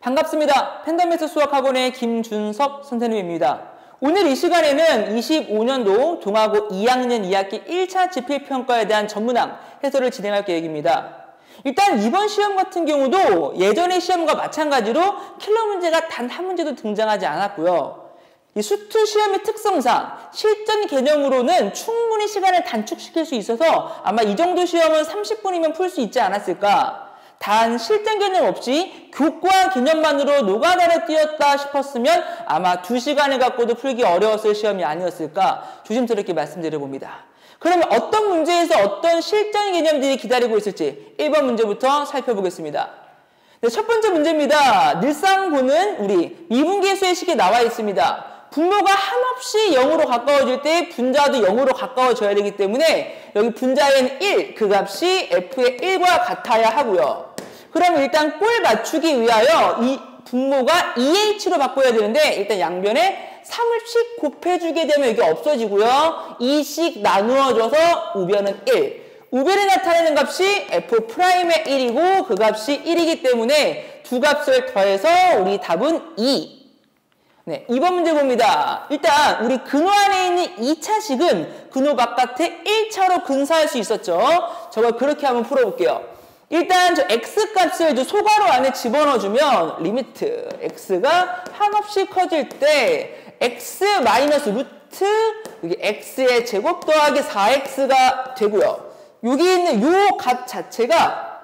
반갑습니다. 팬덤에서 수학학원의 김준섭 선생님입니다. 오늘 이 시간에는 25년도 동아고 2학년 2학기 1차 지필평가에 대한 전문항 해설을 진행할 계획입니다. 일단 이번 시험 같은 경우도 예전의 시험과 마찬가지로 킬러 문제가 단 한 문제도 등장하지 않았고요. 이 수투 시험의 특성상 실전 개념으로는 충분히 시간을 단축시킬 수 있어서 아마 이 정도 시험은 30분이면 풀 수 있지 않았을까. 단 실전 개념 없이 교과 개념만으로 노가다를 띄었다 싶었으면 아마 2시간을 갖고도 풀기 어려웠을 시험이 아니었을까 조심스럽게 말씀드려봅니다. 그러면 어떤 문제에서 어떤 실전 개념들이 기다리고 있을지 1번 문제부터 살펴보겠습니다. 네, 첫 번째 문제입니다. 늘상 보는 우리 미분계수의 식이 나와 있습니다. 분모가 한없이 0으로 가까워질 때 분자도 0으로 가까워져야 되기 때문에 여기 분자에는 1, 그 값이 f의 1과 같아야 하고요. 그럼 일단 꼴 맞추기 위하여 이 분모가 2h로 바꿔야 되는데 일단 양변에 3씩 곱해주게 되면 이게 없어지고요. 2씩 나누어져서 우변은 1. 우변에 나타내는 값이 f'의 1이고 그 값이 1이기 때문에 두 값을 더해서 우리 답은 2. 네, 2번 문제 봅니다. 일단 우리 근호 안에 있는 2차식은 근호 바깥에 1차로 근사할 수 있었죠. 저걸 그렇게 한번 풀어볼게요. 일단 저 x값을 저 소괄호 안에 집어넣어주면 리미트 x가 한없이 커질 때 x 마이너스 루트 여기 x의 제곱 더하기 4x가 되고요. 여기 있는 요 값 자체가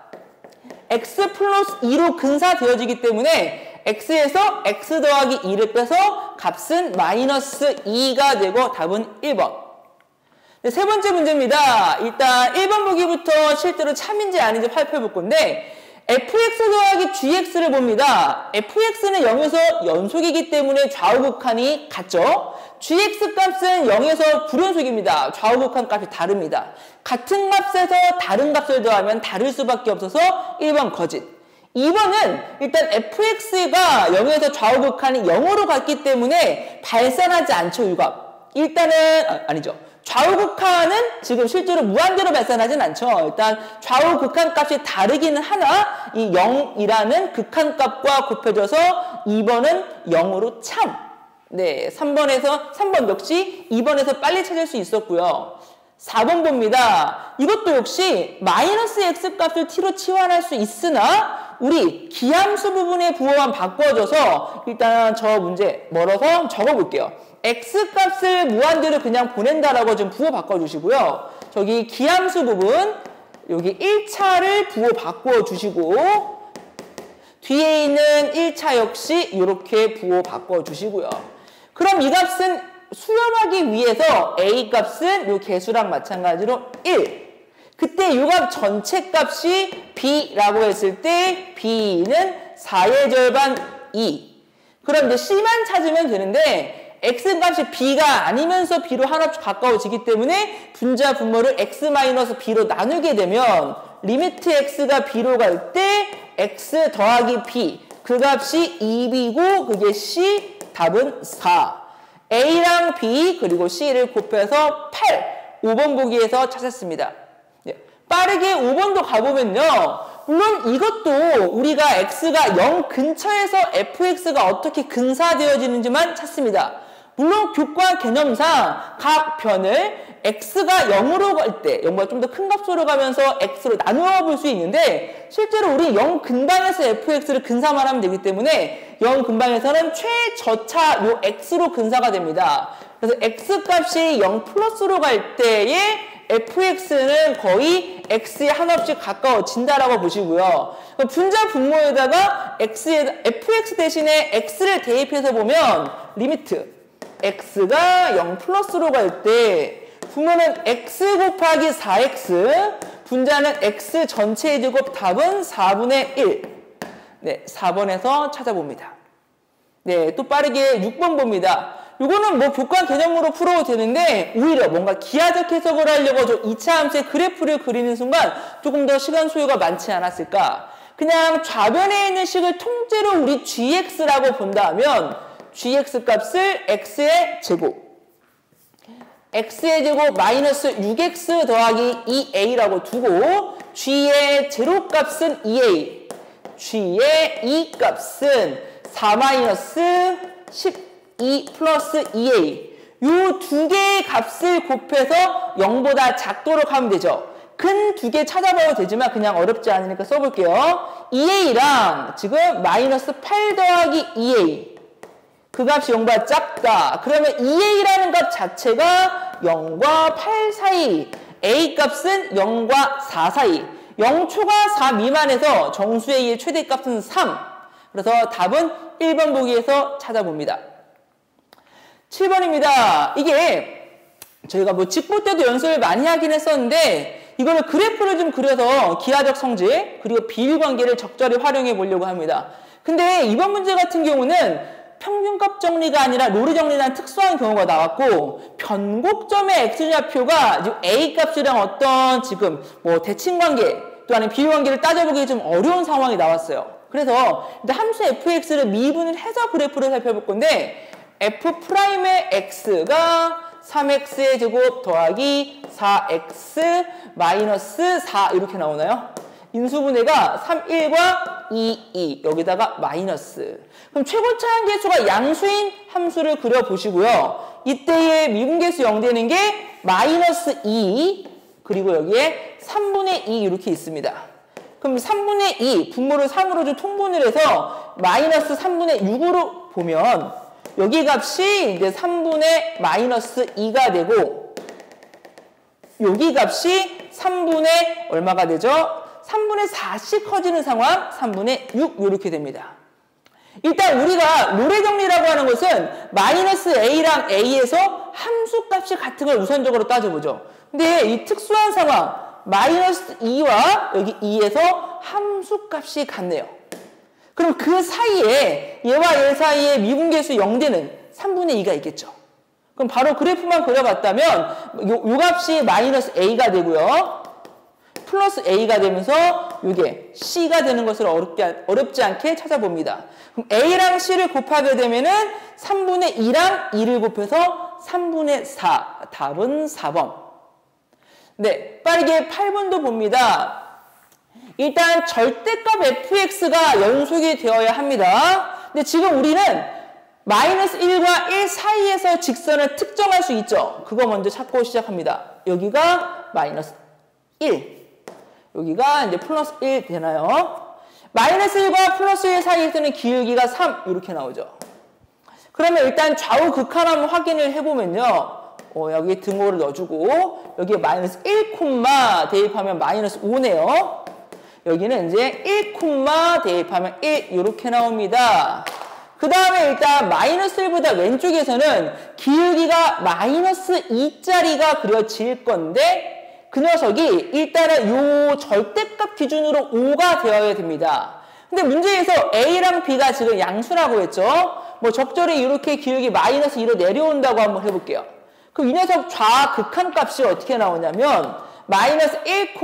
x 플러스 2로 근사되어지기 때문에 x에서 x 더하기 2를 빼서 값은 마이너스 2가 되고 답은 1번. 네, 세 번째 문제입니다. 일단 1번 보기부터 실제로 참인지 아닌지 살펴볼 건데 fx 더하기 gx를 봅니다. fx는 0에서 연속이기 때문에 좌우 극한이 같죠. gx 값은 0에서 불연속입니다. 좌우 극한 값이 다릅니다. 같은 값에서 다른 값을 더하면 다를 수밖에 없어서 1번 거짓. 2번은 일단 fx가 0에서 좌우 극한이 0으로 갔기 때문에 발산하지 않죠, 이 값. 일단은 아니죠. 좌우 극한은 지금 실제로 무한대로 발산하진 않죠. 일단 좌우 극한 값이 다르기는 하나 이 0이라는 극한 값과 곱해져서 2번은 0으로 참. 네, 3번 역시 2번에서 빨리 찾을 수 있었고요. 4번 봅니다. 이것도 역시 마이너스 x 값을 t로 치환할 수 있으나 우리 기함수 부분의 부호만 바꿔줘서 일단 저 문제 멀어서 적어볼게요. x 값을 무한대로 그냥 보낸다라고 좀 부호 바꿔주시고요. 저기 기함수 부분 여기 1차를 부호 바꿔주시고 뒤에 있는 1차 역시 이렇게 부호 바꿔주시고요. 그럼 이 값은 수렴하기 위해서 a 값은 요 개수랑 마찬가지로 1. 그때 이 값 전체 값이 b라고 했을 때 b는 4의 절반 2. 그럼 이제 c만 찾으면 되는데 x 값이 b가 아니면서 b로 한없이 가까워지기 때문에 분자 분모를 x-b로 나누게 되면 리미트 x가 b로 갈 때 x 더하기 b 그 값이 2b고 그게 c 답은 4. a랑 b 그리고 c를 곱해서 8. 5번 보기에서 찾았습니다. 빠르게 5번도 가보면요. 물론 이것도 우리가 x가 0 근처에서 fx가 어떻게 근사되어지는지만 찾습니다. 물론 교과 개념상 각 변을 x가 0으로 갈 때 0보다 좀 더 큰 값으로 가면서 x로 나누어 볼 수 있는데 실제로 우리 0 근방에서 fx를 근사만 하면 되기 때문에 0 근방에서는 최저차 요 x로 근사가 됩니다. 그래서 x 값이 0 플러스로 갈 때에 fx는 거의 x에 한없이 가까워진다라고 보시고요. 분자 분모에다가 fx 대신에 x를 대입해서 보면 리미트 x가 0 플러스로 갈 때 분모는 x 곱하기 4x 분자는 x 전체의 제곱 답은 4분의 1. 네, 4번에서 찾아봅니다. 네, 또 빠르게 6번 봅니다. 요거는 뭐 교과 개념으로 풀어도 되는데 오히려 뭔가 기하적 해석을 하려고 저 2차 함수의 그래프를 그리는 순간 조금 더 시간 소요가 많지 않았을까. 그냥 좌변에 있는 식을 통째로 우리 gx라고 본다면 gx 값을 x의 제곱 x의 제곱 마이너스 6x 더하기 2a라고 두고 g의 제로값은 2a g의 이 값은 4-12 플러스 2a 요 두 개의 값을 곱해서 0보다 작도록 하면 되죠. 근 두 개 찾아봐도 되지만 그냥 어렵지 않으니까 써볼게요. 2a랑 지금 마이너스 8 더하기 2a 그 값이 0보다 작다. 그러면 2a라는 값 자체가 0과 8 사이, a 값은 0과 4 사이, 0초가 4 미만에서 정수 a의 최대값은 3. 그래서 답은 1번 보기에서 찾아봅니다. 7번입니다. 이게 저희가 뭐 직보 때도 연습을 많이 하긴 했었는데 이거를 그래프를 좀 그려서 기하적 성질 그리고 비율관계를 적절히 활용해 보려고 합니다. 근데 이번 문제 같은 경우는 평균값 정리가 아니라 롤이 정리라는 특수한 경우가 나왔고 변곡점의 x좌표가 지금 a 값이랑 어떤 지금 뭐 대칭관계 또 아니면 비율관계를 따져보기 좀 어려운 상황이 나왔어요. 그래서 일단 함수 fx를 미분을 해서 그래프를 살펴볼 건데 f'의 x가 3x의 제곱 더하기 4x 마이너스 4 이렇게 나오나요? 인수분해가 3, 1과 2, 2 여기다가 마이너스. 그럼 최고차항 계수가 양수인 함수를 그려보시고요. 이때의 미분계수 0 되는 게 마이너스 2 그리고 여기에 3분의 2 이렇게 있습니다. 그럼 3분의 2 분모를 3으로 좀 통분을 해서 마이너스 3분의 6으로 보면 여기 값이 이제 3분의 마이너스 2가 되고 여기 값이 3분의 얼마가 되죠? 3분의 4씩 커지는 상황 3분의 6 이렇게 됩니다. 일단 우리가 롤의 정리라고 하는 것은 마이너스 a랑 a에서 함수값이 같은 걸 우선적으로 따져보죠. 근데 이 특수한 상황 마이너스 2와 여기 2에서 함수값이 같네요. 그럼 그 사이에 얘와 얘 사이에 미분계수 0되는 3분의 2가 있겠죠. 그럼 바로 그래프만 그려봤다면 요 값이 마이너스 a가 되고요. 플러스 a가 되면서 이게 c가 되는 것을 어렵지 않게 찾아봅니다. 그럼 a랑 c를 곱하게 되면은 3분의 2랑 2를 곱해서 3분의 4. 답은 4번. 네, 빠르게 8번도 봅니다. 일단 절대값 fx가 연속이 되어야 합니다. 근데 지금 우리는 마이너스 1과 1 사이에서 직선을 특정할 수 있죠. 그거 먼저 찾고 시작합니다. 여기가 마이너스 1. 여기가 이제 플러스 1 되나요? 마이너스 1과 플러스 1 사이에서는 기울기가 3 이렇게 나오죠. 그러면 일단 좌우 극한 한번 확인을 해보면요. 여기 등호를 넣어주고 여기에 마이너스 1, 대입하면 마이너스 5네요. 여기는 이제 1, 대입하면 1 이렇게 나옵니다. 그 다음에 일단 마이너스 1보다 왼쪽에서는 기울기가 마이너스 2짜리가 그려질 건데 그 녀석이 일단은 요 절대값 기준으로 5가 되어야 됩니다. 근데 문제에서 A랑 B가 지금 양수라고 했죠. 뭐 적절히 이렇게 기울기 마이너스 2로 내려온다고 한번 해볼게요. 그럼 이 녀석 좌극한 값이 어떻게 나오냐면 마이너스 1,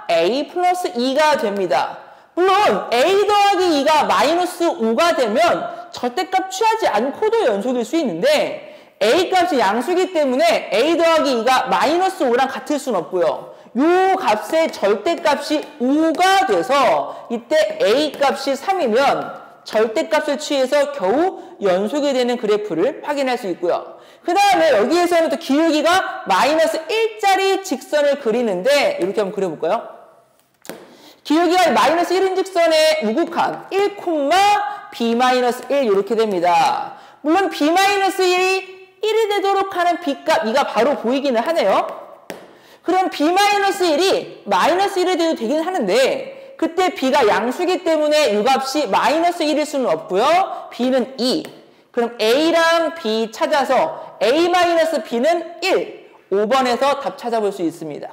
A 플러스 2가 됩니다. 물론 A 더하기 2가 마이너스 5가 되면 절대값 취하지 않고도 연속일 수 있는데 A 값이 양수이기 때문에 A 더하기 2가 마이너스 5랑 같을 수는 없고요. 요 값의 절대값이 5가 돼서 이때 A 값이 3이면 절대값을 취해서 겨우 연속이 되는 그래프를 확인할 수 있고요. 그 다음에 여기에서는 또 기울기가 마이너스 1짜리 직선을 그리는데 이렇게 한번 그려볼까요? 기울기가 마이너스 1인 직선의 우극한 1, B-1 이렇게 됩니다. 물론 B-1이 1이 되도록 하는 B값, 이가 바로 보이기는 하네요. 그럼 B-1이 마이너스 1이 돼도 되긴 하는데 그때 B가 양수이기 때문에 이 값이 마이너스 1일 수는 없고요. B는 2. 그럼 A랑 B 찾아서 A-B는 1. 5번에서 답 찾아볼 수 있습니다.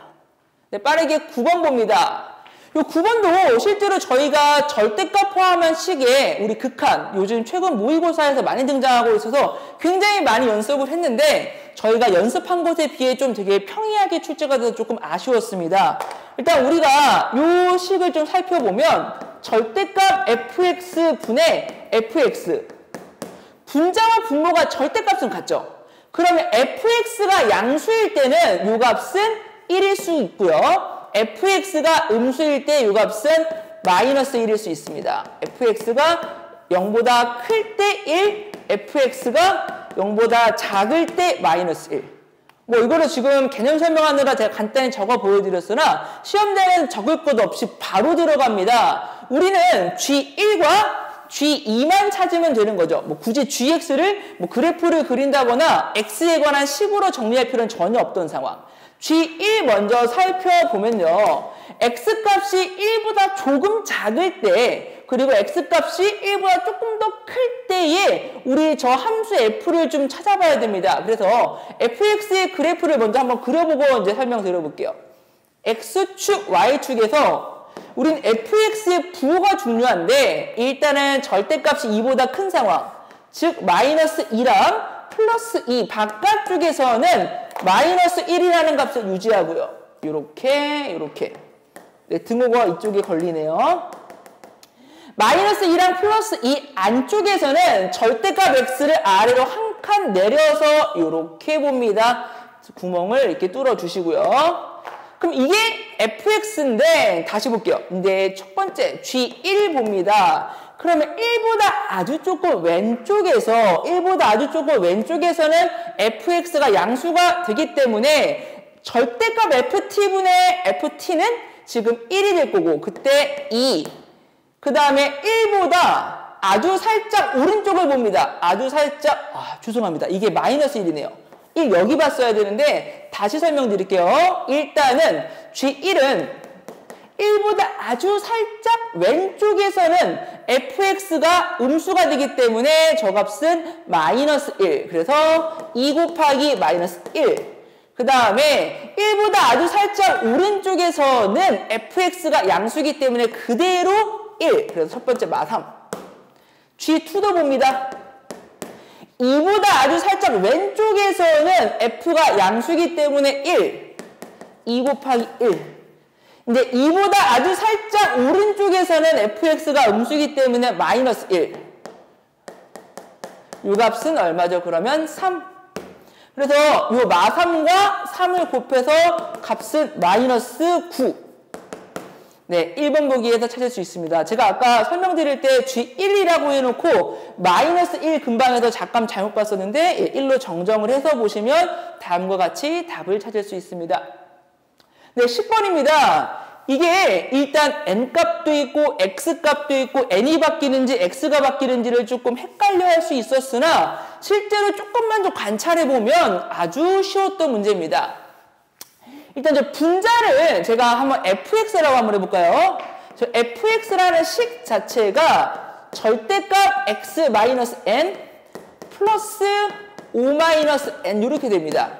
네, 빠르게 9번 봅니다. 이 9번도 실제로 저희가 절대값 포함한 식의 우리 극한, 요즘 최근 모의고사에서 많이 등장하고 있어서 굉장히 많이 연습을 했는데 저희가 연습한 것에 비해 좀 되게 평이하게 출제가 돼서 조금 아쉬웠습니다. 일단 우리가 이 식을 좀 살펴보면 절대값 fx 분의 fx 분자와 분모가 절대값은 같죠. 그러면 fx가 양수일 때는 이 값은 1일 수 있고요. fx가 음수일 때 이 값은 마이너스 1일 수 있습니다. fx가 0보다 클 때 1, fx가 0보다 작을 때 마이너스 1. 뭐 이거를 지금 개념 설명하느라 제가 간단히 적어 보여드렸으나 시험장에는 적을 것 없이 바로 들어갑니다. 우리는 G1과 G2만 찾으면 되는 거죠. 뭐 굳이 GX를 뭐 그래프를 그린다거나 X에 관한 식으로 정리할 필요는 전혀 없던 상황. G1 먼저 살펴보면요. X값이 1보다 조금 작을 때 그리고 X값이 1보다 조금 더 클 때에 우리 저 함수 F를 좀 찾아봐야 됩니다. 그래서 Fx의 그래프를 먼저 한번 그려보고 이제 설명드려볼게요. X축, Y축에서 우린 fx의 부호가 중요한데 일단은 절대값이 2보다 큰 상황, 즉 마이너스 2랑 플러스 2 바깥쪽에서는 마이너스 1이라는 값을 유지하고요. 요렇게 네, 등호가 이쪽에 걸리네요. 마이너스 2랑 플러스 2 안쪽에서는 절대값 x를 아래로 한 칸 내려서 요렇게 봅니다. 구멍을 이렇게 뚫어 주시고요. 그럼 이게 fx인데 다시 볼게요. 근데 첫 번째 G1 봅니다. 그러면 1보다 아주 조금 왼쪽에서는 fx가 양수가 되기 때문에 절대값 ft분의 ft는 지금 1이 될 거고 그때 2. 그 다음에 1보다 아주 살짝 오른쪽을 봅니다. 아주 살짝 죄송합니다. 이게 마이너스 1이네요. 1 여기 봤어야 되는데 다시 설명드릴게요. 일단은 G1은 1보다 아주 살짝 왼쪽에서는 fx가 음수가 되기 때문에 저 값은 마이너스 1. 그래서 2 곱하기 마이너스 1. 그 다음에 1보다 아주 살짝 오른쪽에서는 fx가 양수이기 때문에 그대로 1. 그래서 첫 번째 마3. G2도 봅니다. 2보다 아주 살짝 왼쪽에서는 f가 양수이기 때문에 1. 2 곱하기 1. 이제 2보다 아주 살짝 오른쪽에서는 fx가 음수이기 때문에 마이너스 1. 이 값은 얼마죠? 그러면 3. 그래서 이 마3과 3을 곱해서 값은 마이너스 9. 네, 1번 보기에서 찾을 수 있습니다. 제가 아까 설명드릴 때 G1이라고 해놓고 마이너스 1 근방에서 잠깐 잘못 봤었는데 1로 정정을 해서 보시면 다음과 같이 답을 찾을 수 있습니다. 네, 10번입니다. 이게 일단 n값도 있고 x값도 있고 n이 바뀌는지 x가 바뀌는지를 조금 헷갈려 할 수 있었으나 실제로 조금만 더 관찰해보면 아주 쉬웠던 문제입니다. 일단 저 분자를 제가 한번 fx라고 한번 해볼까요? 저 fx라는 식 자체가 절대값 x-n 플러스 5-n 이렇게 됩니다.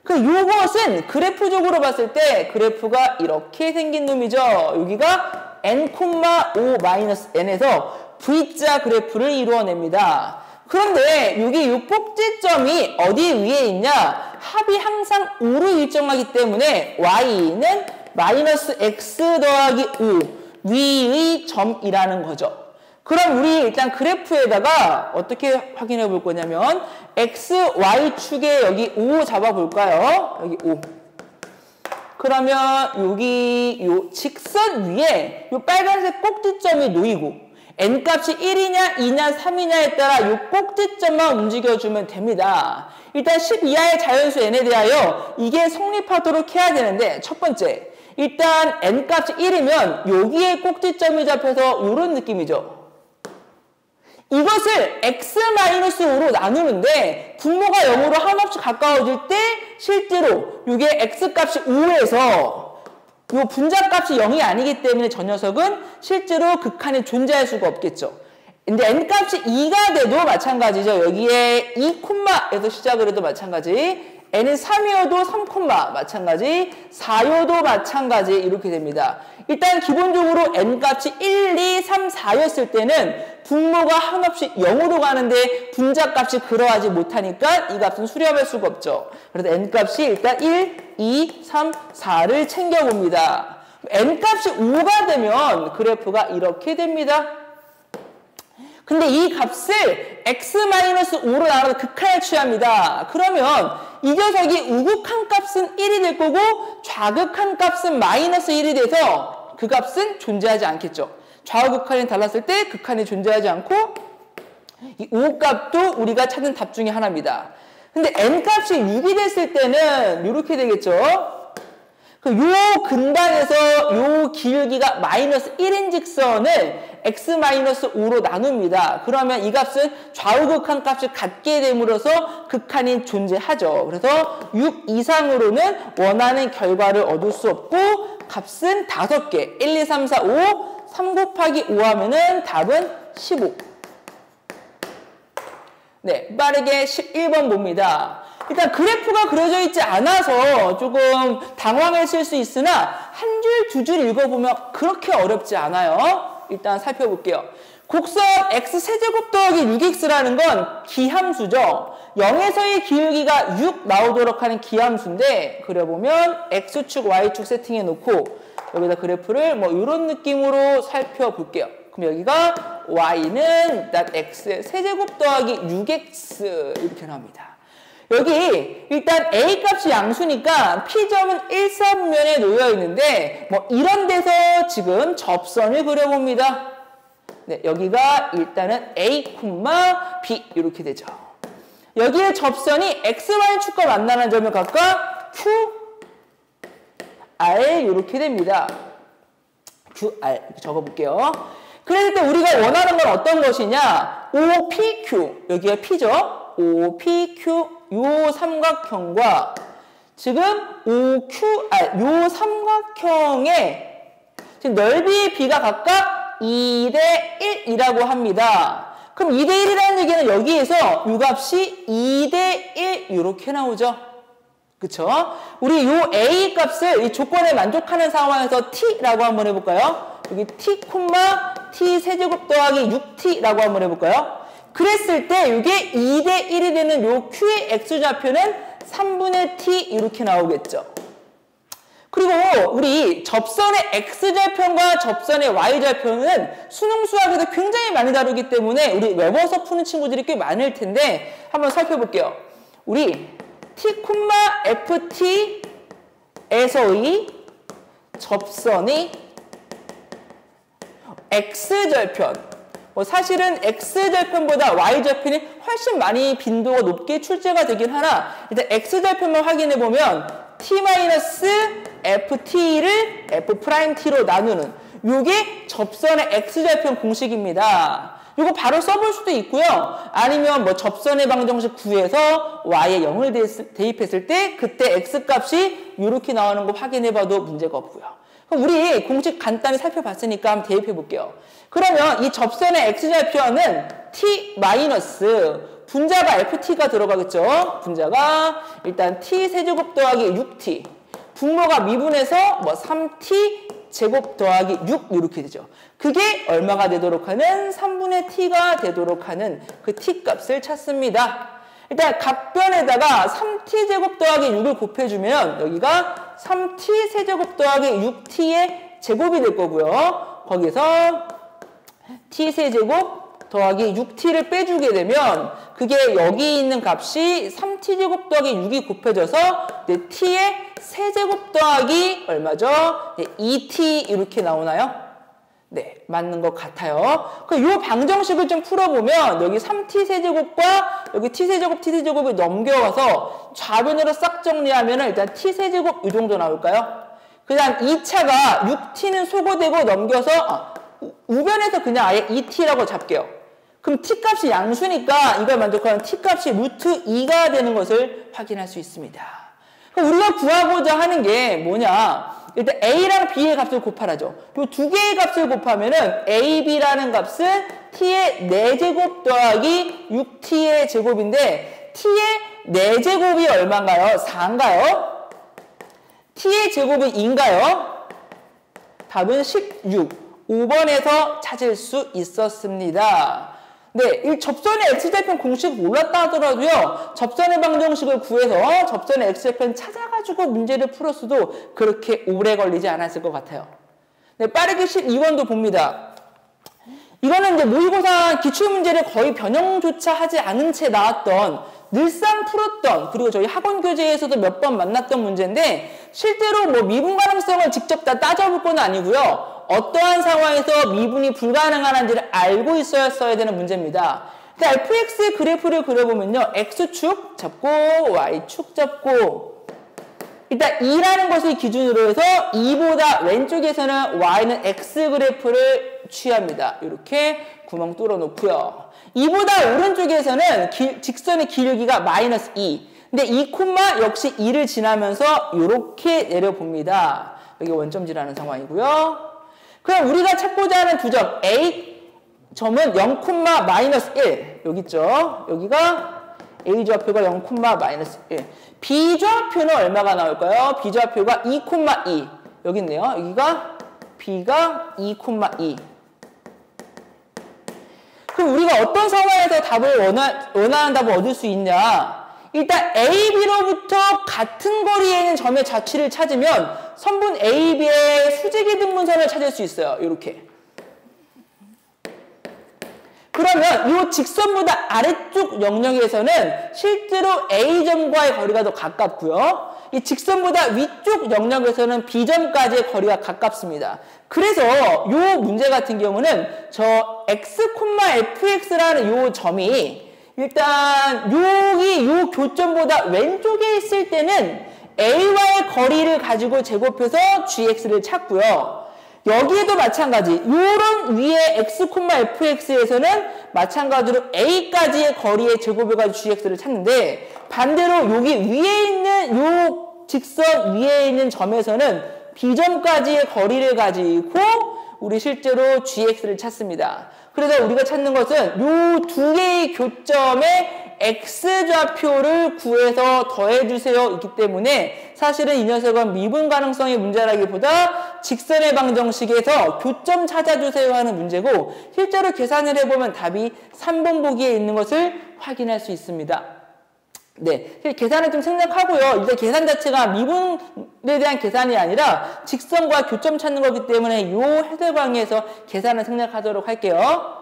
요것은 그래프적으로 봤을 때 그래프가 이렇게 생긴 놈이죠. 여기가 n,5-n에서 V자 그래프를 이루어냅니다. 그런데 여기 이 꼭지점이 어디 위에 있냐? 합이 항상 5로 일정하기 때문에 y는 마이너스 x 더하기 5 위의 점이라는 거죠. 그럼 우리 일단 그래프에다가 어떻게 확인해 볼 거냐면 x, y축에 여기 5 잡아 볼까요? 여기 5. 그러면 여기 요 직선 위에 요 빨간색 꼭지점이 놓이고 n값이 1이냐, 2냐, 3이냐에 따라 이 꼭지점만 움직여주면 됩니다. 일단 10 이하의 자연수 n에 대하여 이게 성립하도록 해야 되는데 첫 번째, 일단 n값이 1이면 여기에 꼭지점이 잡혀서 이런 느낌이죠. 이것을 x-5로 나누는데 분모가 0으로 한없이 가까워질 때 실제로 이게 x값이 5에서 이 분자값이 0이 아니기 때문에 저 녀석은 실제로 극한에 존재할 수가 없겠죠. 근데 n값이 2가 돼도 마찬가지죠. 여기에 2콤마에서 시작을 해도 마찬가지. n은 3이어도 3콤마 마찬가지. 4여도 마찬가지 이렇게 됩니다. 일단 기본적으로 n값이 1, 2, 3, 4였을 때는 분모가 한없이 0으로 가는데 분자값이 그러하지 못하니까 이 값은 수렴할 수가 없죠. 그래서 n값이 일단 1, 2, 3, 4를 챙겨봅니다. n값이 5가 되면 그래프가 이렇게 됩니다. 근데 이 값을 x-5로 나눠서 극한에 취합니다. 그러면 이 녀석이 우극한 값은 1이 될 거고 좌극한 값은 마이너스 1이 돼서 그 값은 존재하지 않겠죠. 좌우 극한이 달랐을 때 극한이 존재하지 않고 이 O 값도 우리가 찾는 답 중에 하나입니다. 근데 n 값이 6이 됐을 때는 이렇게 되겠죠. 요 근방에서 요 기울기가 마이너스 1인 직선을 x-5로 나눕니다. 그러면 이 값은 좌우 극한 값이 같게 됨으로써 극한이 존재하죠. 그래서 6 이상으로는 원하는 결과를 얻을 수 없고 값은 5개, 1, 2, 3, 4, 5, 3 곱하기 5 하면은 답은 15. 네, 빠르게 11번 봅니다. 일단 그래프가 그려져 있지 않아서 조금 당황했을 수 있으나 한 줄, 두 줄 읽어보면 그렇게 어렵지 않아요. 일단 살펴볼게요. 곡선 x세제곱 더하기 6x라는 건 기함수죠. 0에서의 기울기가 6 나오도록 하는 기함수인데 그려보면 x축, y축 세팅해 놓고 여기다 그래프를 뭐 이런 느낌으로 살펴볼게요. 그럼 여기가 y는 일단 x의 세제곱 더하기 6x 이렇게 나옵니다. 여기 일단 a 값이 양수니까 p점은 1,3면에 놓여 있는데 뭐 이런 데서 지금 접선을 그려봅니다. 네, 여기가 일단은 a, b 이렇게 되죠. 여기에 접선이 x, y 축과 만나는 점을 각각 q, r 이렇게 됩니다. q, r 이렇게 적어볼게요. 그랬을 때 우리가 원하는 건 어떤 것이냐? OPQ, 여기가 P죠? OPQ, 요 삼각형과 지금 OQR, 요 삼각형의 지금 넓이의 비가 각각 2대 1이라고 합니다. 그럼 2대 1이라는 얘기는 여기에서 요 값이 2대 1 이렇게 나오죠? 그쵸? 우리 요 A 값을 이 조건에 만족하는 상황에서 T라고 한번 해볼까요? 여기 T, T 세제곱 더하기 6T라고 한번 해볼까요? 그랬을 때 이게 2대 1이 되는 요 Q의 X좌표는 3분의 T 이렇게 나오겠죠. 그리고 우리 접선의 X좌표와 접선의 Y좌표는 수능 수학에서 굉장히 많이 다루기 때문에 우리 외워서 푸는 친구들이 꽤 많을 텐데 한번 살펴볼게요. 우리 T, FT에서의 접선이 X절편, 사실은 X절편보다 Y절편이 훨씬 많이 빈도가 높게 출제가 되긴 하나 일단 X절편만 확인해보면 T-FT를 F'T로 나누는 요게 접선의 X절편 공식입니다. 이거 바로 써볼 수도 있고요. 아니면 뭐 접선의 방정식 구해서 Y에 0을 대입했을 때 그때 X값이 이렇게 나오는 거 확인해봐도 문제가 없고요. 그럼 우리 공식 간단히 살펴봤으니까 한번 대입해 볼게요. 그러면 이 접선의 X좌표는 T 마이너스 분자가 FT가 들어가겠죠. 분자가 일단 T 세제곱 더하기 6T 분모가 미분해서 뭐 3T 제곱 더하기 6 이렇게 되죠. 그게 얼마가 되도록 하는 3분의 T가 되도록 하는 그 T 값을 찾습니다. 일단 각변에다가 3t 제곱 더하기 6을 곱해주면 여기가 3t 세제곱 더하기 6t의 제곱이 될 거고요. 거기서 t 세제곱 더하기 6t를 빼주게 되면 그게 여기 있는 값이 3t 제곱 더하기 6이 곱해져서 t의 세제곱 더하기 얼마죠? 2t 이렇게 나오나요? 네, 맞는 것 같아요. 이 방정식을 좀 풀어보면 여기 3t 세제곱과 여기 t 세제곱, t 세제곱을 넘겨와서 좌변으로 싹 정리하면 일단 t 세제곱 이 정도 나올까요? 그 다음 2차가 6t는 소거되고 넘겨서 우변에서 그냥 아예 2t라고 잡게요. 그럼 t 값이 양수니까 이걸 만족하는 t 값이 루트 2가 되는 것을 확인할 수 있습니다. 그럼 우리가 구하고자 하는 게 뭐냐? 일단 a랑 b의 값을 곱하라죠. 이 두 개의 값을 곱하면은 a, b라는 값은 t의 4제곱 더하기 6t의 제곱인데 t의 4제곱이 얼마인가요? 4인가요? t의 제곱은 2인가요? 답은 16. 5번에서 찾을 수 있었습니다. 네, 이 접선의 X좌편 공식을 몰랐다 하더라도요, 접선의 방정식을 구해서 접선의 X좌편 찾아가지고 문제를 풀었어도 그렇게 오래 걸리지 않았을 것 같아요. 네, 빠르게 12번도 봅니다. 이거는 이제 모의고사 기출문제를 거의 변형조차 하지 않은 채 나왔던, 늘상 풀었던, 그리고 저희 학원 교재에서도 몇 번 만났던 문제인데, 실제로 뭐 미분 가능성을 직접 다 따져볼 건 아니고요. 어떠한 상황에서 미분이 불가능한지를 알고 있어야 써야 되는 문제입니다. 그러니까 fx의 그래프를 그려보면요. x축 잡고 y축 잡고 일단 2라는 것을 기준으로 해서 2보다 왼쪽에서는 y는 x 그래프를 취합니다. 이렇게 구멍 뚫어 놓고요. 2보다 오른쪽에서는 직선의 길이가 마이너스 2. 근데 2, 역시 2를 지나면서 이렇게 내려봅니다. 여기 원점지라는 상황이고요. 그럼 우리가 찾고자 하는 두 점 A 점은 0, 마이너스 1 여기 있죠. 여기가 A 좌표가 0, 마이너스 1. B 좌표는 얼마가 나올까요? B 좌표가 2, 2 여기 있네요. 여기가 B가 2, 2. 그럼 우리가 어떤 상황에서 답을 원하는 답을 얻을 수 있냐? 일단 A, B로부터 같은 거리에 있는 점의 좌치를 찾으면 선분 A, B의 수직이 등분선을 찾을 수 있어요. 이렇게. 그러면 이 직선보다 아래쪽 영역에서는 실제로 A점과의 거리가 더 가깝고요. 이 직선보다 위쪽 영역에서는 B점까지의 거리가 가깝습니다. 그래서 이 문제 같은 경우는 저 x, fx라는 이 점이 일단 여기 이 교점보다 왼쪽에 있을 때는 A와의 거리를 가지고 제곱해서 gx를 찾고요. 여기에도 마찬가지. 이런 위에 x, fx에서는 마찬가지로 a까지의 거리의 제곱해가지고 gx를 찾는데 반대로 여기 위에 있는 요 직선 위에 있는 점에서는 b점까지의 거리를 가지고 우리 실제로 gx를 찾습니다. 그래서 우리가 찾는 것은 요 두 개의 교점의 x좌표를 구해서 더해주세요 있기 때문에 사실은 이 녀석은 미분 가능성의 문제라기보다 직선의 방정식에서 교점 찾아주세요 하는 문제고 실제로 계산을 해보면 답이 3번 보기에 있는 것을 확인할 수 있습니다. 네, 계산을 좀 생략하고요. 이제 계산 자체가 미분에 대한 계산이 아니라 직선과 교점 찾는 거기 때문에 이 해설 강의에서 계산을 생략하도록 할게요.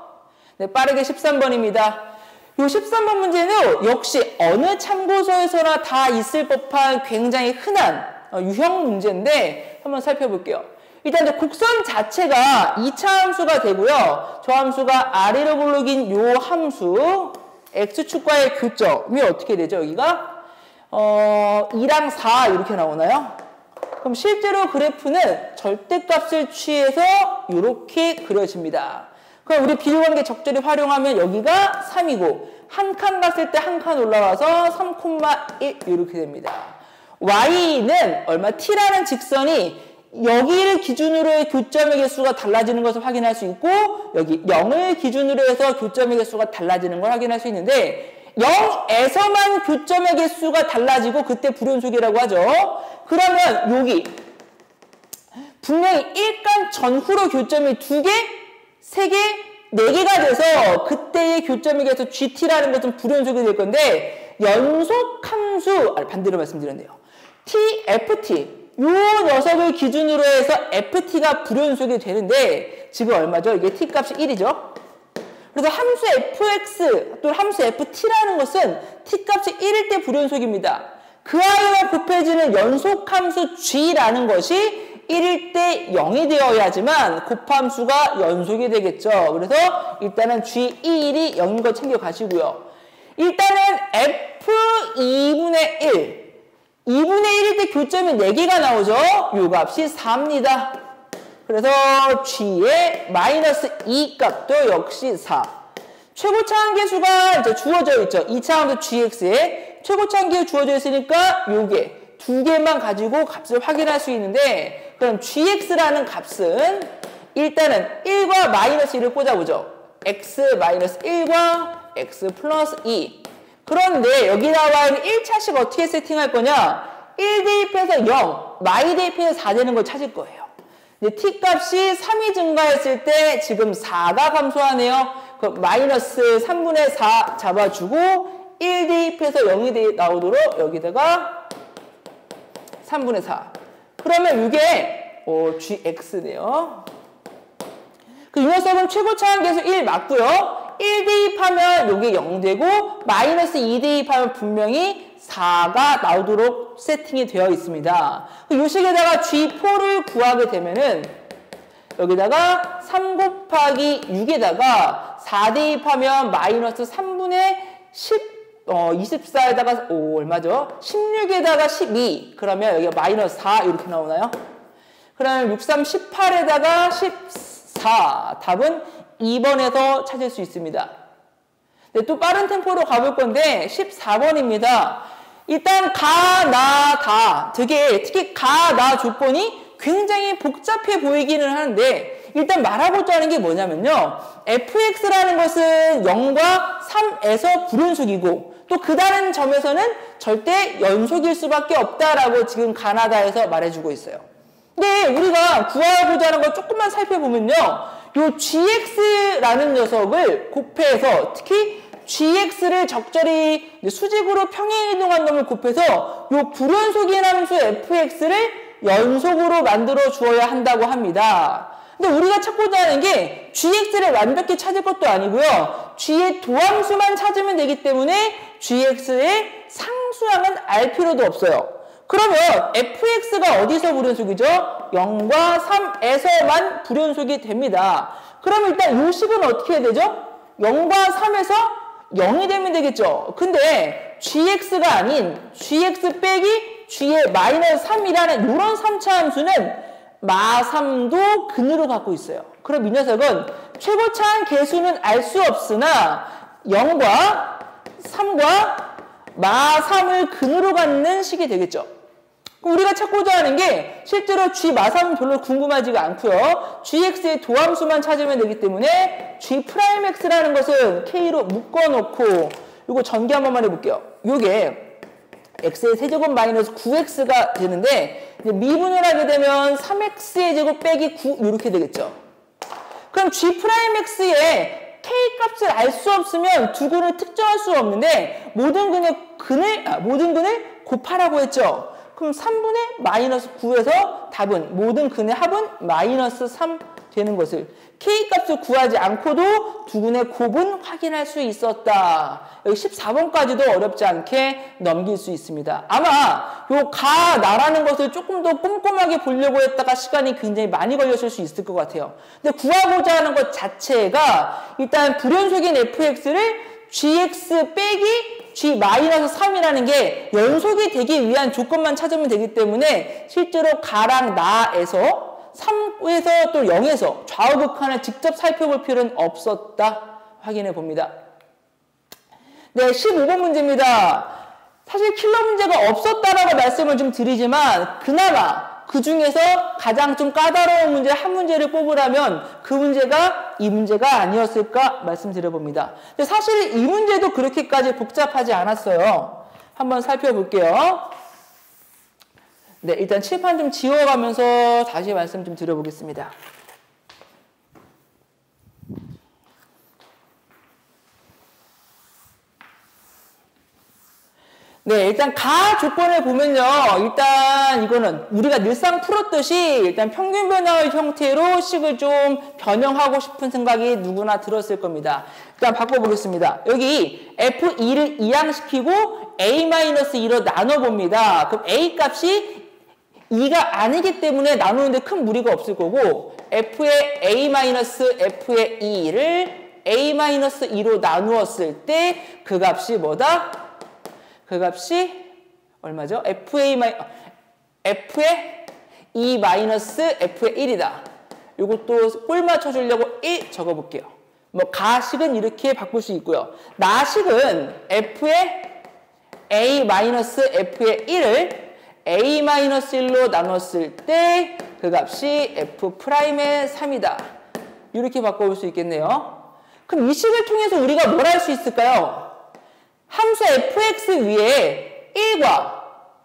네, 빠르게 13번입니다. 이 13번 문제는 역시 어느 참고서에서나 다 있을 법한 굉장히 흔한 유형 문제인데 한번 살펴볼게요. 일단 이제 곡선 자체가 2차 함수가 되고요. 저 함수가 아래로 블록인 요 함수 x축과의 교점이 어떻게 되죠? 여기가 2랑 4 이렇게 나오나요? 그럼 실제로 그래프는 절대값을 취해서 이렇게 그려집니다. 그럼 우리 비교관계 적절히 활용하면 여기가 3이고 한 칸 갔을 때 한 칸 올라와서 3,1 이렇게 됩니다. y는 얼마? t라는 직선이 여기를 기준으로 해 교점의 개수가 달라지는 것을 확인할 수 있고 여기 0을 기준으로 해서 교점의 개수가 달라지는 걸 확인할 수 있는데 0에서만 교점의 개수가 달라지고 그때 불연속이라고 하죠. 그러면 여기 분명히 1간 전후로 교점이 2개, 3개, 4개가 돼서 그때의 교점의 개수 GT라는 것은 불연속이 될 건데 연속함수, 반대로 말씀드렸네요. T, FT 요 녀석을 기준으로 해서 FT가 불연속이 되는데 지금 얼마죠? 이게 T값이 1이죠. 그래서 함수 fx 또는 함수 ft라는 것은 T값이 1일 때 불연속입니다. 그 아이와 곱해지는 연속함수 g라는 것이 1일 때 0이 되어야지만 곱함수가 연속이 되겠죠. 그래서 일단은 g2일이 0인 거 챙겨가시고요. 일단은 f2분의 1 2분의 1일 때 교점이 4개가 나오죠. 요 값이 4입니다. 그래서 g의 마이너스 2 값도 역시 4. 최고차항계수가 이제 주어져 있죠. 2차함수 gx에 최고차항계수 주어져 있으니까 요게 2개만 가지고 값을 확인할 수 있는데 그럼 gx라는 값은 일단은 1과 마이너스 1을 꽂아보죠. x 마이너스 1과 x 플러스 2. 그런데 여기 나와 있는 1차식 어떻게 세팅할 거냐? 1 대입해서 0, 마이 대입해서 4 되는 걸 찾을 거예요. 이제 t값이 3이 증가했을 때 지금 4가 감소하네요. 그럼 마이너스 3분의 4 잡아주고 1 대입해서 0이 나오도록 여기다가 3분의 4. 그러면 이게 gx네요. 그 이 녀석은 최고차항계수 1 맞고요. 1 대입하면 이게 0 되고 마이너스 2 대입하면 분명히 4가 나오도록 세팅이 되어 있습니다. 이 식에다가 G4를 구하게 되면은 여기다가 3 곱하기 6에다가 4 대입하면 마이너스 3분의 24에다가 얼마죠? 16에다가 12 그러면 여기가 마이너스 4 이렇게 나오나요? 그러면 6, 3, 18에다가 14 답은 2번에서 찾을 수 있습니다. 네, 또 빠른 템포로 가볼 건데 14번입니다. 일단 가, 나, 다 특히 가, 나 조건이 굉장히 복잡해 보이기는 하는데 일단 말하고자 하는 게 뭐냐면요. fx라는 것은 0과 3에서 불연속이고 또 그 다른 점에서는 절대 연속일 수밖에 없다라고 지금 가나다에서 말해주고 있어요. 근데 우리가 구하고자 하는 걸 조금만 살펴보면요. 요 gx라는 녀석을 곱해서 특히 gx를 적절히 수직으로 평행이동한 놈을 곱해서 요 불연속인 함수 fx를 연속으로 만들어 주어야 한다고 합니다. 근데 우리가 찾고자 하는 게 gx를 완벽히 찾을 것도 아니고요. g의 도함수만 찾으면 되기 때문에 gx의 상수항은 알 필요도 없어요. 그러면 fx가 어디서 불연속이죠? 0과 3에서만 불연속이 됩니다. 그럼 일단 이 식은 어떻게 해야 되죠? 0과 3에서 0이 되면 되겠죠. 근데 gx가 아닌 gx 빼기 g의 마이너스 3이라는 이런 3차 함수는 마3도 근으로 갖고 있어요. 그럼 이 녀석은 최고차한 개수는 알 수 없으나 0과 3과 마3을 근으로 갖는 식이 되겠죠. 우리가 찾고자 하는 게 실제로 g 마3은 별로 궁금하지가 않고요. gx의 도함수만 찾으면 되기 때문에 g'x라는 것은 k로 묶어놓고 이거 전개 한 번만 해볼게요. 요게 x의 세제곱 마이너스 9x가 되는데 미분을 하게 되면 3x의 제곱 빼기 9 이렇게 되겠죠. 그럼 g'x의 k 값을 알 수 없으면 두 근을 특정할 수 없는데 모든 근을 곱하라고 했죠. 그럼 3분의 마이너스 9에서 답은 모든 근의 합은 마이너스 3 되는 것을 k 값을 구하지 않고도 두 근의 곱은 확인할 수 있었다. 여기 14번까지도 어렵지 않게 넘길 수 있습니다. 아마 요 가, 나라는 것을 조금 더 꼼꼼하게 보려고 했다가 시간이 굉장히 많이 걸렸을 수 있을 것 같아요. 근데 구하고자 하는 것 자체가 일단 불연속인 fx를 gx 빼기 g-3이라는 게 연속이 되기 위한 조건만 찾으면 되기 때문에 실제로 가랑 나에서 3에서 또 0에서 좌우극한을 직접 살펴볼 필요는 없었다. 확인해 봅니다. 네, 15번 문제입니다. 사실 킬러 문제가 없었다라고 말씀을 좀 드리지만 그나마 그 중에서 가장 좀 까다로운 문제 한 문제를 뽑으라면 그 문제가 이 문제가 아니었을까 말씀드려봅니다. 근데 사실 이 문제도 그렇게까지 복잡하지 않았어요. 한번 살펴볼게요. 네, 일단 칠판 좀 지워가면서 다시 말씀 좀 드려보겠습니다. 네, 일단 가 조건을 보면요. 일단 이거는 우리가 늘상 풀었듯이 일단 평균 변화의 형태로 식을 좀 변형하고 싶은 생각이 누구나 들었을 겁니다. 일단 바꿔보겠습니다. 여기 F2를 이항시키고 A-2로 나눠봅니다. 그럼 A 값이 2가 아니기 때문에 나누는데 큰 무리가 없을 거고 F의 A-F의 2를 A-2로 나누었을 때 그 값이 뭐다? 그 값이 얼마죠? F의 E-F의 1이다. 이것도 꼴 맞춰주려고 1 적어볼게요. 뭐 가식은 이렇게 바꿀 수 있고요. 나식은 F의 A-F의 1을 A-1로 나눴을 때 그 값이 F'의 3이다. 이렇게 바꿔볼 수 있겠네요. 그럼 이 식을 통해서 우리가 뭘 할 수 있을까요? 함수 fx 위에 1과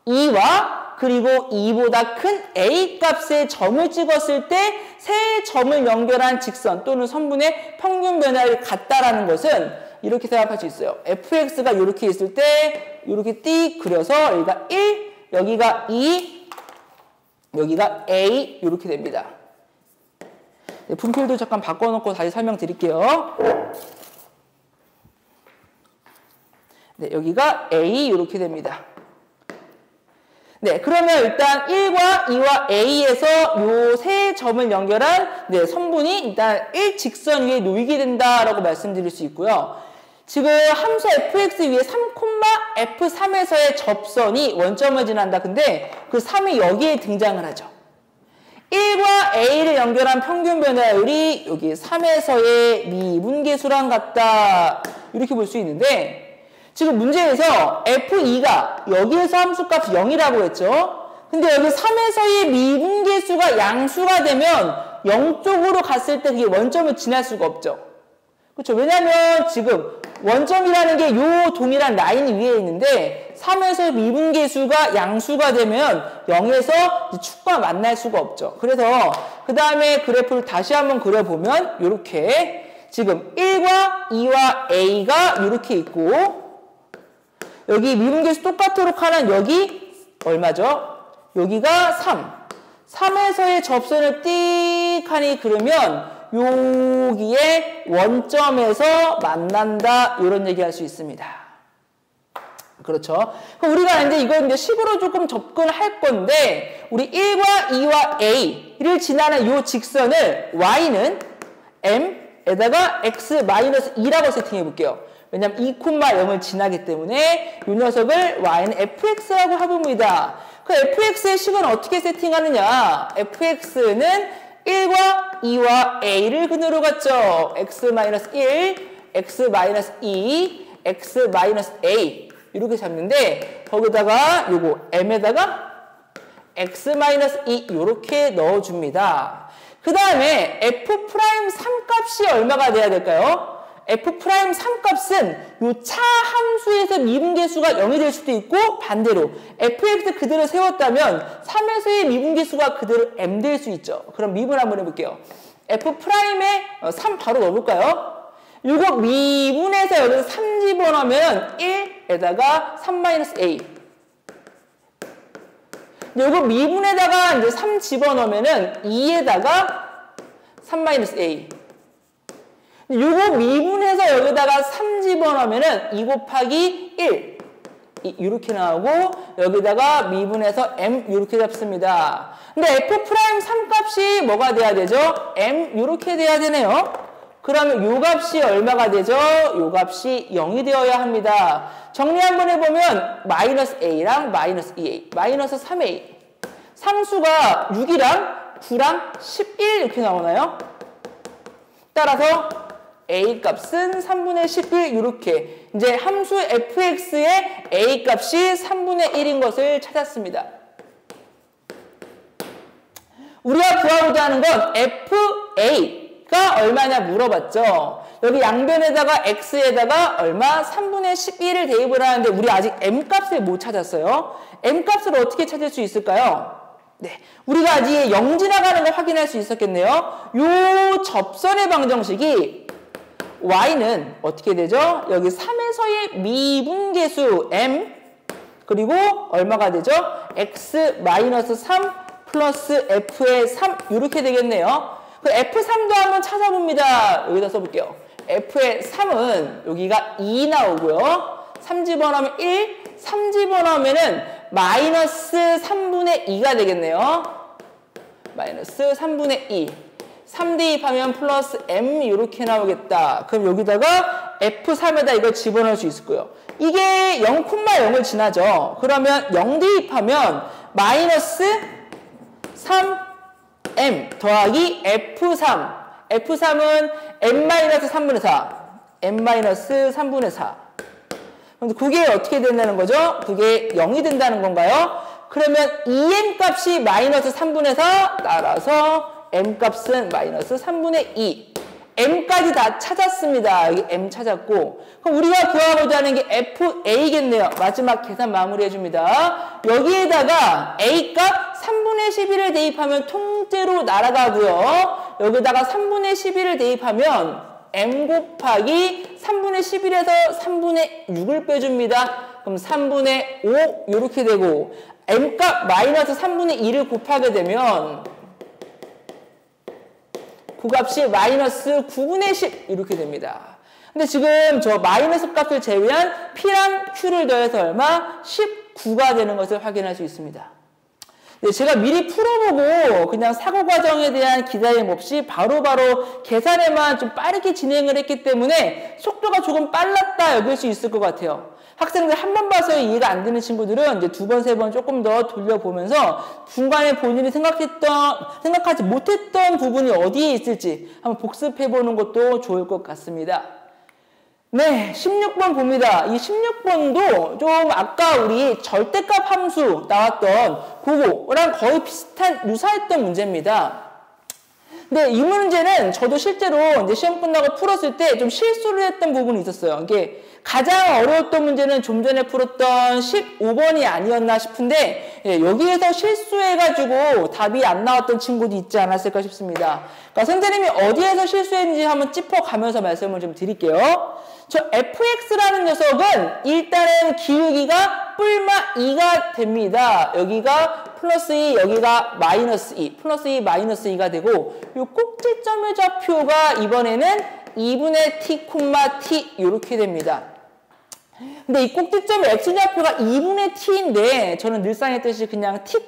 2와 그리고 2보다 큰 a 값의 점을 찍었을 때 세 점을 연결한 직선 또는 선분의 평균 변화를 같다라는 것은 이렇게 생각할 수 있어요. fx가 이렇게 있을 때 이렇게 띡 그려서 여기가 1, 여기가 2, 여기가 a 이렇게 됩니다. 네, 분필도 잠깐 바꿔놓고 다시 설명드릴게요. 네, 여기가 A 이렇게 됩니다. 네, 그러면 일단 1과 2와 A에서 요 세 점을 연결한 네, 선분이 일단 일직선 위에 놓이게 된다라고 말씀드릴 수 있고요. 지금 함수 fx 위에 3, f3에서의 접선이 원점을 지난다. 근데 그 3이 여기에 등장을 하죠. 1과 A를 연결한 평균 변화율이 여기 3에서의 미분계수랑 같다. 이렇게 볼 수 있는데 지금 문제에서 F2가 여기에서 함수값 0이라고 했죠. 근데 여기 3에서의 미분계수가 양수가 되면 0쪽으로 갔을 때 그게 원점을 지날 수가 없죠. 그렇죠. 왜냐면 지금 원점이라는 게 요 동일한 라인 위에 있는데 3에서 미분계수가 양수가 되면 0에서 축과 만날 수가 없죠. 그래서 그 다음에 그래프를 다시 한번 그려보면 이렇게 지금 1과 2와 A가 이렇게 있고 여기 미분계수 똑같도록 하는 여기 얼마죠? 여기가 3. 3에서의 접선을 띡 하니 그러면 여기에 원점에서 만난다. 이런 얘기 할 수 있습니다. 그렇죠. 그럼 우리가 이제 이걸 이제 식으로 조금 접근을 할 건데 우리 1과 2와 A를 지나는 이 직선을 Y는 M에다가 X-2라고 세팅해 볼게요. 왜냐면 2,0을 지나기 때문에 이 녀석을 y는 fx라고 해봅니다. 그 fx의 식은 어떻게 세팅하느냐? fx는 1과 2와 a를 근으로 갔죠. x-1, x-2, x-a 이렇게 잡는데 거기다가 요거 m에다가 x-2 이렇게 넣어줍니다. 그 다음에 f'3 값이 얼마가 돼야 될까요? f'3 값은 요 차 함수에서 미분계수가 0이 될 수도 있고 반대로 fx 그대로 세웠다면 3에서의 미분계수가 그대로 m 될 수 있죠. 그럼 미분 한번 해볼게요. f'에 3 바로 넣어볼까요? 이거 미분해서 여기서 3 집어넣으면 1에다가 3-a 요거 미분에다가 이제 3 집어넣으면은 2에다가 3-a 요거 미분해서 여기다가 3 집어넣으면은 2 곱하기 1 이렇게 나오고 여기다가 미분해서 m 이렇게 잡습니다. 근데 f'3 값이 뭐가 돼야 되죠? m 이렇게 돼야 되네요. 그러면 요 값이 얼마가 되죠? 요 값이 0이 되어야 합니다. 정리 한번 해보면 마이너스 a랑 마이너스 2a 마이너스 3a 상수가 6이랑 9랑 11 이렇게 나오나요? 따라서 a 값은 3분의 11 이렇게 이제 함수 fx의 a 값이 3분의 1인 것을 찾았습니다. 우리가 구하고자 하는 건 fa가 얼마냐 물어봤죠. 여기 양변에다가 x에다가 얼마? 3분의 11을 대입을 하는데 우리 아직 m 값을 못 찾았어요. m 값을 어떻게 찾을 수 있을까요? 네, 우리가 아직 0 지나가는 걸 확인할 수 있었겠네요. 요 접선의 방정식이 y는 어떻게 되죠? 여기 3에서의 미분계수 m 그리고 얼마가 되죠? x-3 플러스 f의 3 이렇게 되겠네요. 그 f3도 한번 찾아봅니다. 여기다 써볼게요. f의 3은 여기가 2 나오고요. 3 집어넣으면 1, 3 집어넣으면은 마이너스 3분의 2가 되겠네요. 마이너스 3분의 2. 3 대입하면 플러스 m 이렇게 나오겠다. 그럼 여기다가 f3에다 이걸 집어넣을 수 있을 거예요. 이게 0,0을 지나죠. 그러면 0 대입하면 마이너스 3m 더하기 f3. f3은 m-3분의 4. m-3분의 4. 그럼 그게 어떻게 된다는 거죠? 그게 0이 된다는 건가요? 그러면 2m 값이 마이너스 3분의 4 따라서 m 값은 마이너스 3분의 2. m까지 다 찾았습니다. 여기 m 찾았고 그럼 우리가 구하고자 하는 게 fa겠네요. 마지막 계산 마무리해 줍니다. 여기에다가 a 값 3분의 11을 대입하면 통째로 날아가고요. 여기다가 3분의 11을 대입하면 m 곱하기 3분의 11에서 3분의 6을 빼줍니다. 그럼 3분의 5 이렇게 되고 m값 마이너스 3분의 2를 곱하게 되면 그 값이 마이너스 9분의 10 이렇게 됩니다. 근데 지금 저 마이너스 값을 제외한 P랑 Q를 더해서 얼마? 19 9가 되는 것을 확인할 수 있습니다. 네, 제가 미리 풀어보고 그냥 사고 과정에 대한 기다림 없이 바로바로 계산에만 좀 빠르게 진행을 했기 때문에 속도가 조금 빨랐다 여길 수 있을 것 같아요. 학생들 한 번 봐서 이해가 안 되는 친구들은 이제 두 번, 세 번 조금 더 돌려보면서 중간에 본인이 생각하지 못했던 부분이 어디에 있을지 한번 복습해보는 것도 좋을 것 같습니다. 네, 16번 봅니다. 이 16번도 좀 아까 우리 절대값 함수 나왔던 그거랑 거의 비슷한, 유사했던 문제입니다. 근데 이 문제는 저도 실제로 이제 시험 끝나고 풀었을 때 좀 실수를 했던 부분이 있었어요. 이게 가장 어려웠던 문제는 좀 전에 풀었던 15번이 아니었나 싶은데, 예, 여기에서 실수해가지고 답이 안 나왔던 친구도 있지 않았을까 싶습니다. 그러니까 선생님이 어디에서 실수했는지 한번 짚어가면서 말씀을 좀 드릴게요. 저 fx라는 녀석은 일단은 기울기가 뿔마 2가 됩니다. 여기가 플러스 2, 여기가 마이너스 2, 플러스 2, 마이너스 2가 되고, 이 꼭지점의 좌표가 이번에는 2분의 t, t 이렇게 됩니다. 근데 이 꼭지점의 x좌표가 2분의 t인데 저는 늘상 했듯이 그냥 t,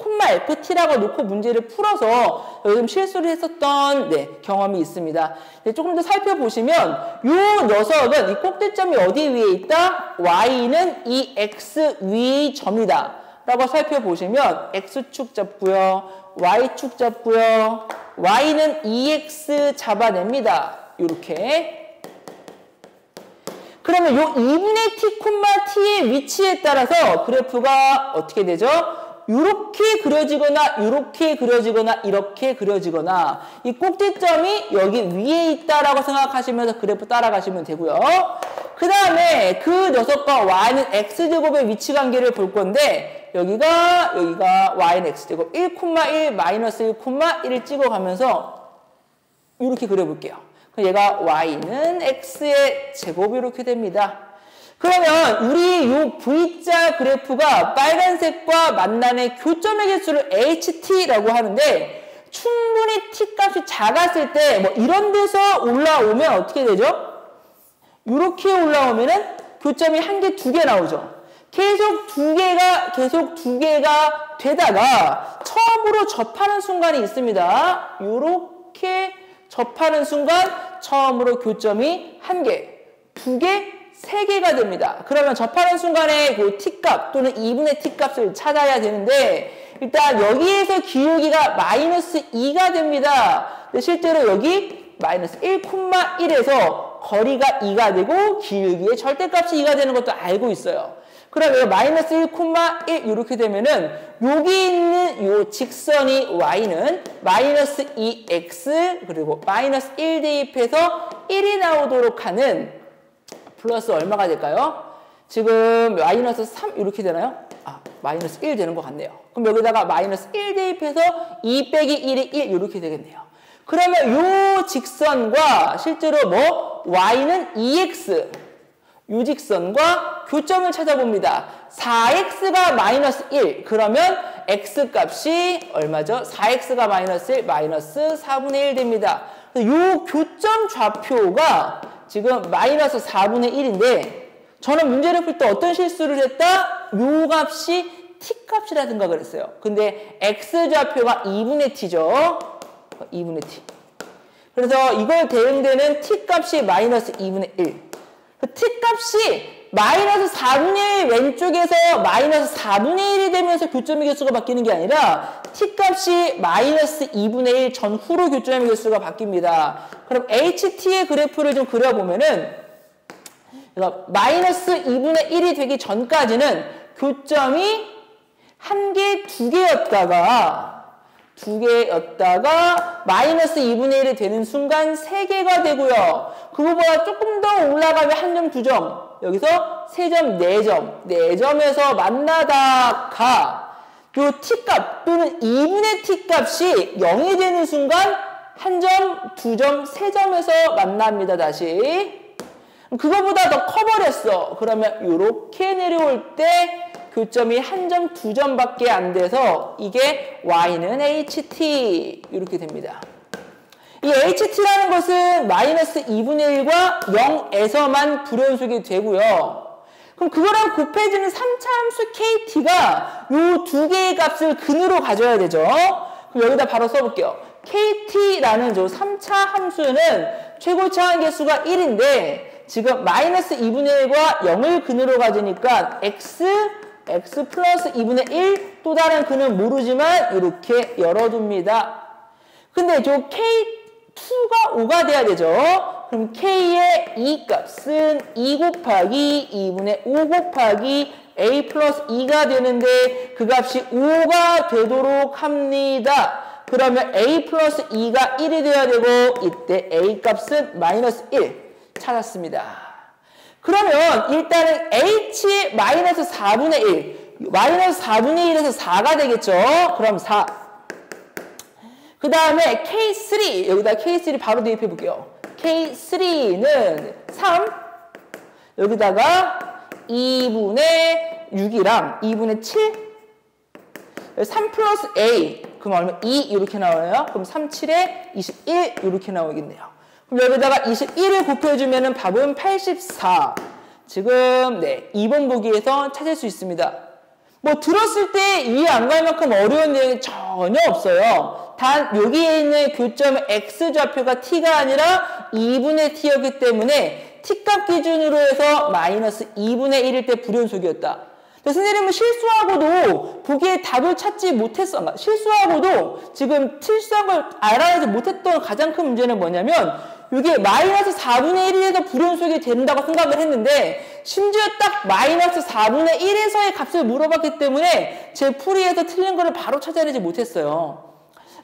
ft라고 놓고 문제를 풀어서 요즘 실수를 했었던 경험이 있습니다. 조금 더 살펴보시면 이 녀석은 이 꼭지점이 어디 위에 있다? y는 이 x 위 점이다 라고 살펴보시면 x축 잡고요, y축 잡고요, y는 2x 잡아냅니다. 이렇게. 그러면 요 2분의 t, t의 위치에 따라서 그래프가 어떻게 되죠? 이렇게 그려지거나 이렇게 그려지거나 이렇게 그려지거나, 이 꼭지점이 여기 위에 있다라고 생각하시면서 그래프 따라가시면 되고요. 그 다음에 그 녀석과 y는 x제곱의 위치 관계를 볼 건데, 여기가 y는 x제곱 1,1 마이너스 1,1을 찍어가면서 이렇게 그려볼게요. 얘가 y는 x의 제곱이 이렇게 됩니다. 그러면 우리 이 V자 그래프가 빨간색과 만나는 교점의 개수를 HT라고 하는데, 충분히 t 값이 작았을 때 뭐 이런 데서 올라오면 어떻게 되죠? 이렇게 올라오면은 교점이 한 개, 두 개 나오죠. 계속 두 개가 되다가 처음으로 접하는 순간이 있습니다. 이렇게 접하는 순간 처음으로 교점이 한 개, 두 개, 세 개가 됩니다. 그러면 접하는 순간에 그 t값 또는 2분의 t값을 찾아야 되는데, 일단 여기에서 기울기가 마이너스 2가 됩니다. 근데 실제로 여기 마이너스 1,1에서 거리가 2가 되고 기울기의 절대값이 2가 되는 것도 알고 있어요. 그러면 마이너스 1,1 이렇게 되면은 여기 있는 요 직선이 y는 마이너스 2x 그리고 마이너스 1 대입해서 1이 나오도록 하는 플러스 얼마가 될까요? 지금 마이너스 3 이렇게 되나요? 마이너스 1 되는 것 같네요. 그럼 여기다가 마이너스 1 대입해서 2 빼기 1이 1 이렇게 되겠네요. 그러면 요 직선과 실제로 뭐 y는 2x 요 직선과 교점을 찾아봅니다. 4x가 마이너스 1 그러면 x값이 얼마죠? 4x가 마이너스 1 마이너스 4분의 1 됩니다. 요 교점 좌표가 지금 마이너스 4분의 1인데 저는 문제를 풀 때 어떤 실수를 했다? 요 값이 t값이라 생각을 했어요. 근데 x좌표가 2분의 t죠. 2분의 t. 그래서 이걸 대응되는 t값이 마이너스 2분의 1. t값이 마이너스 4분의 1 왼쪽에서 마이너스 4분의 1이 되면서 교점의 개수가 바뀌는 게 아니라 t값이 마이너스 2분의 1 전후로 교점의 개수가 바뀝니다. 그럼 HT의 그래프를 좀 그려보면은 마이너스 2분의 1이 되기 전까지는 교점이 한 개, 두 개였다가 마이너스 2분의 1이 되는 순간 3개가 되고요. 그거보다 조금 더 올라가면 한 점, 두 점, 여기서 3점, 4점, 4점에서 만나다가 요 t값 또는 2분의 t값이 0이 되는 순간 한 점, 두 점, 3점에서 만납니다. 다시. 그거보다 더 커버렸어. 그러면 이렇게 내려올 때 교점이 한 점, 두 점밖에 안 돼서 이게 y는 ht 이렇게 됩니다. 이 ht라는 것은 마이너스 2분의 1과 0에서만 불연속이 되고요. 그럼 그거랑 곱해지는 3차 함수 kt가 요 두 개의 값을 근으로 가져야 되죠. 그럼 여기다 바로 써볼게요. kt라는 저 3차 함수는 최고차항 개수가 1인데 지금 마이너스 2분의 1과 0을 근으로 가지니까 x 플러스 2분의 1 또 다른 근은 모르지만 이렇게 열어둡니다. 근데 저 k2가 5가 돼야 되죠. 그럼 k의 이 값은 2 곱하기 2분의 5 곱하기 a 플러스 2가 되는데 그 값이 5가 되도록 합니다. 그러면 a 플러스 2가 1이 돼야 되고 이때 a 값은 마이너스 1 찾았습니다. 그러면 일단은 h의 마이너스 4분의 1 마이너스 4분의 1에서 4가 되겠죠. 그럼 4 그 다음에 K3 여기다 K3 바로 대입해 볼게요. K3는 3 여기다가 2분의 6이랑 2분의 7 3 플러스 A 그럼 얼마? 2 이렇게 나와요. 그럼 3, 7에 21 이렇게 나오겠네요. 그럼 여기다가 21을 곱해주면 답은 84 지금 2번 보기에서 찾을 수 있습니다. 뭐 들었을 때 이해 안 갈 만큼 어려운 내용이 전혀 없어요. 단 여기에 있는 교점 x좌표가 t가 아니라 2분의 t였기 때문에 t값 기준으로 해서 마이너스 2분의 1일 때 불연속이었다. 선생님은 실수하고도 보기에 답을 찾지 못했어. 실수하고도 지금 실수한 걸 알아내지 못했던 가장 큰 문제는 뭐냐면 이게 마이너스 4분의 1에서 불연속이 된다고 생각을 했는데 심지어 딱 마이너스 4분의 1에서의 값을 물어봤기 때문에 제 풀이에서 틀린 거를 바로 찾아내지 못했어요.